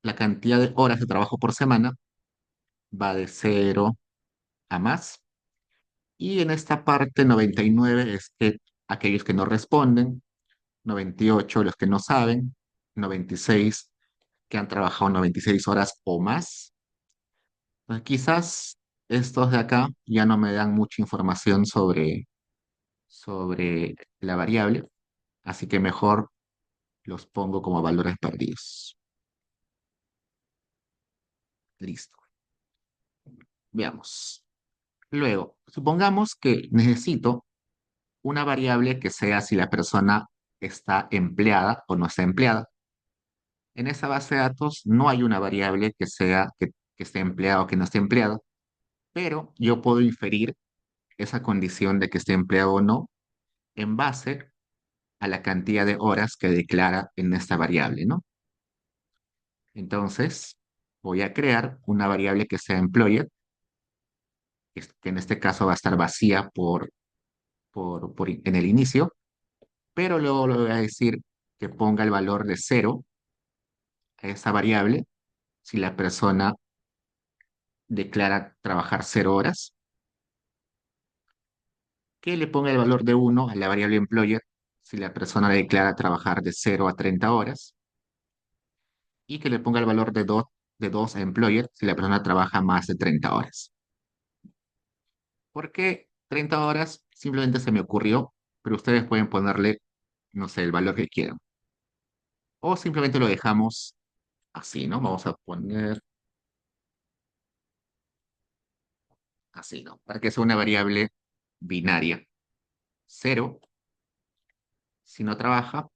la cantidad de horas de trabajo por semana va de 0 a más. Y en esta parte 99 es que aquellos que no responden, 98 los que no saben, 96 que han trabajado 96 horas o más, Entonces, quizás estos de acá ya no me dan mucha información sobre la variable, así que mejor los pongo como valores perdidos. Listo. Veamos. Luego, supongamos que necesito una variable que sea si la persona está empleada o no está empleada. En esa base de datos no hay una variable que sea que esté empleada o que no esté empleada, pero yo puedo inferir esa condición de que esté empleado o no en base a la cantidad de horas que declara en esta variable, ¿no? Entonces, voy a crear una variable que sea employed, que en este caso va a estar vacía en el inicio, pero luego le voy a decir que ponga el valor de cero a esa variable si la persona declara trabajar 0 horas, que le ponga el valor de uno a la variable employer si la persona declara trabajar de 0 a 30 horas, y que le ponga el valor de dos a employer si la persona trabaja más de 30 horas. ¿Por qué 30 horas? Simplemente se me ocurrió, pero ustedes pueden ponerle, no sé, el valor que quieran. O simplemente lo dejamos así, ¿no? Vamos a poner así, ¿no? Para que sea una variable binaria. 0 si no trabaja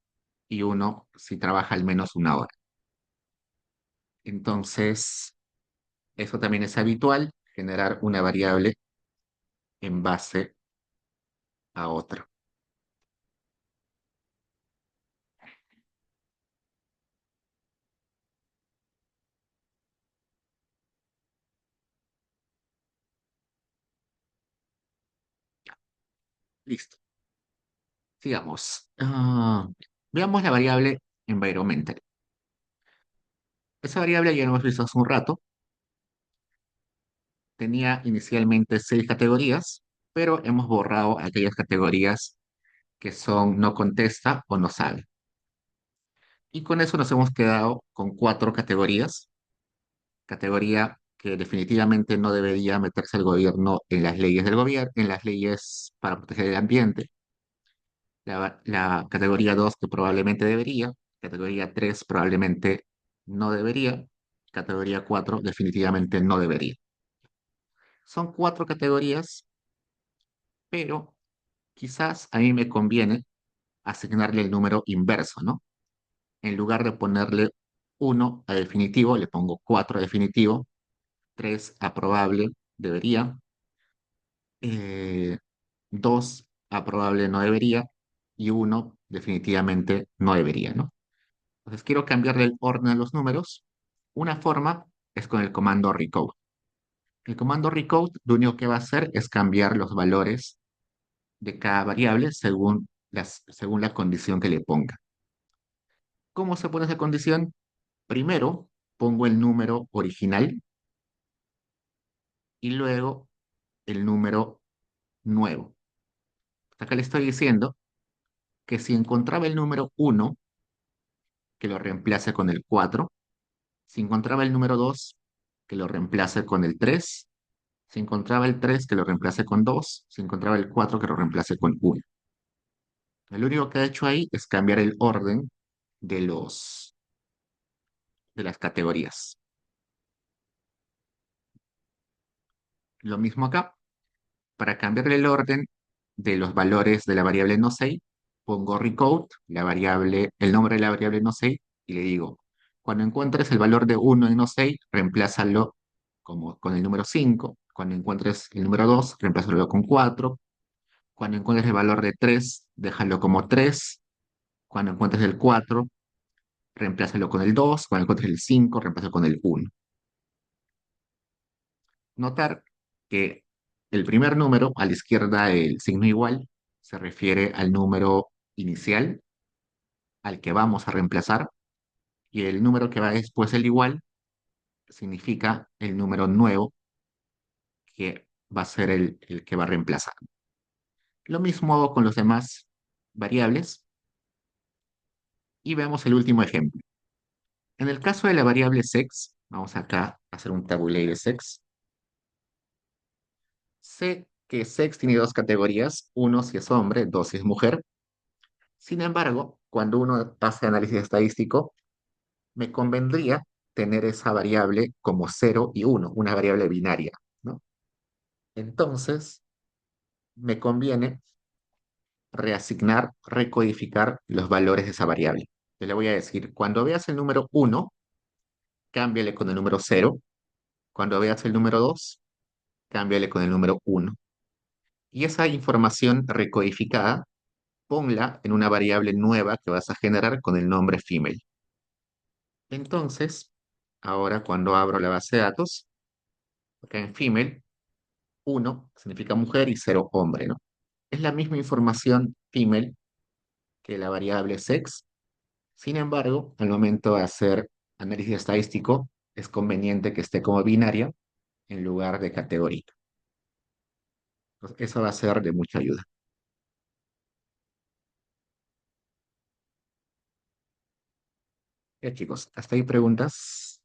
y 1 si trabaja al menos 1 hora. Entonces, eso también es habitual, generar una variable en base a otra. Listo. Sigamos. Veamos la variable environmental. Esa variable ya lo hemos visto hace un rato. Tenía inicialmente 6 categorías, pero hemos borrado aquellas categorías que son no contesta o no sabe. Y con eso nos hemos quedado con 4 categorías. Categoría que definitivamente no debería meterse el gobierno en las leyes del gobierno, en las leyes para proteger el ambiente. La categoría 2 que probablemente debería. Categoría 3 probablemente no debería. Categoría 4 definitivamente no debería. Son 4 categorías, pero quizás a mí me conviene asignarle el número inverso, ¿no? En lugar de ponerle 1 a definitivo, le pongo 4 a definitivo, 3 a probable, debería, eh, 2 a probable no debería y 1 definitivamente no debería, ¿no? Entonces quiero cambiarle el orden a los números. Una forma es con el comando recode. El comando recode lo único que va a hacer es cambiar los valores de cada variable según la condición que le ponga. ¿Cómo se pone esa condición? Primero pongo el número original y luego el número nuevo. Acá le estoy diciendo que si encontraba el número 1, que lo reemplace con el 4. Si encontraba el número 2, que lo reemplace con el 3. Si encontraba el 3, que lo reemplace con 2. Si encontraba el 4, que lo reemplace con 1. Lo único que ha hecho ahí es cambiar el orden de de las categorías. Lo mismo acá. Para cambiarle el orden de los valores de la variable no say, pongo recode, el nombre de la variable no say, y le digo, cuando encuentres el valor de 1 en no say, reemplázalo con el número 5. Cuando encuentres el número 2, reemplázalo con 4. Cuando encuentres el valor de 3, déjalo como 3. Cuando encuentres el 4, reemplázalo con el 2. Cuando encuentres el 5, reemplázalo con el 1. Notar que el primer número, a la izquierda el signo igual, se refiere al número inicial al que vamos a reemplazar, y el número que va después del igual significa el número nuevo que va a ser el que va a reemplazar. Lo mismo hago con los demás variables y veamos el último ejemplo. En el caso de la variable sex, vamos acá a hacer un tabulate de sex. Sé que sex tiene dos categorías, uno si es hombre, dos si es mujer. Sin embargo, cuando uno hace análisis estadístico, me convendría tener esa variable como 0 y uno, una variable binaria, ¿no? Entonces, me conviene reasignar, recodificar los valores de esa variable. Yo le voy a decir, cuando veas el número uno, cámbiale con el número cero. Cuando veas el número 2, cámbiale con el número uno. Y esa información recodificada, ponla en una variable nueva que vas a generar con el nombre female. Entonces, ahora cuando abro la base de datos, acá en female, uno significa mujer y cero hombre, ¿no? Es la misma información female que la variable sex. Sin embargo, al momento de hacer análisis estadístico, es conveniente que esté como binaria en lugar de categoría. Entonces, eso va a ser de mucha ayuda. Ya, chicos, hasta ahí preguntas.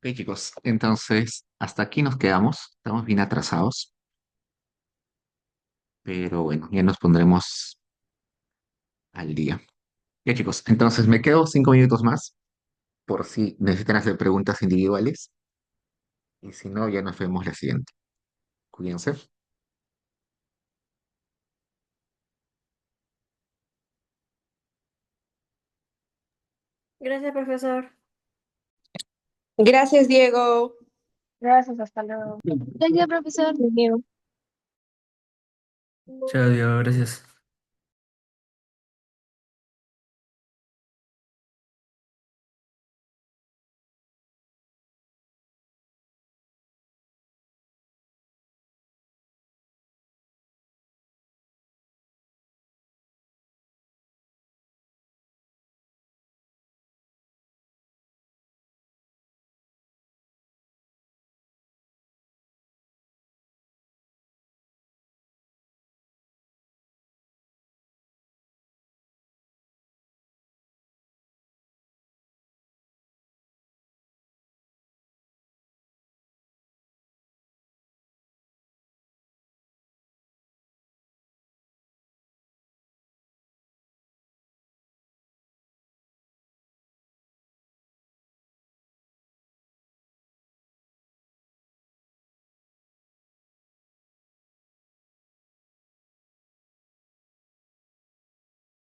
Ok, chicos, entonces hasta aquí nos quedamos. Estamos bien atrasados, pero bueno, ya nos pondremos al día. Ya, chicos, entonces me quedo 5 minutos más por si necesitan hacer preguntas individuales y si no, ya nos vemos la siguiente. Cuídense. Gracias, profesor. Gracias, Diego. Gracias, hasta luego. Gracias, profesor. Chao, Diego, gracias.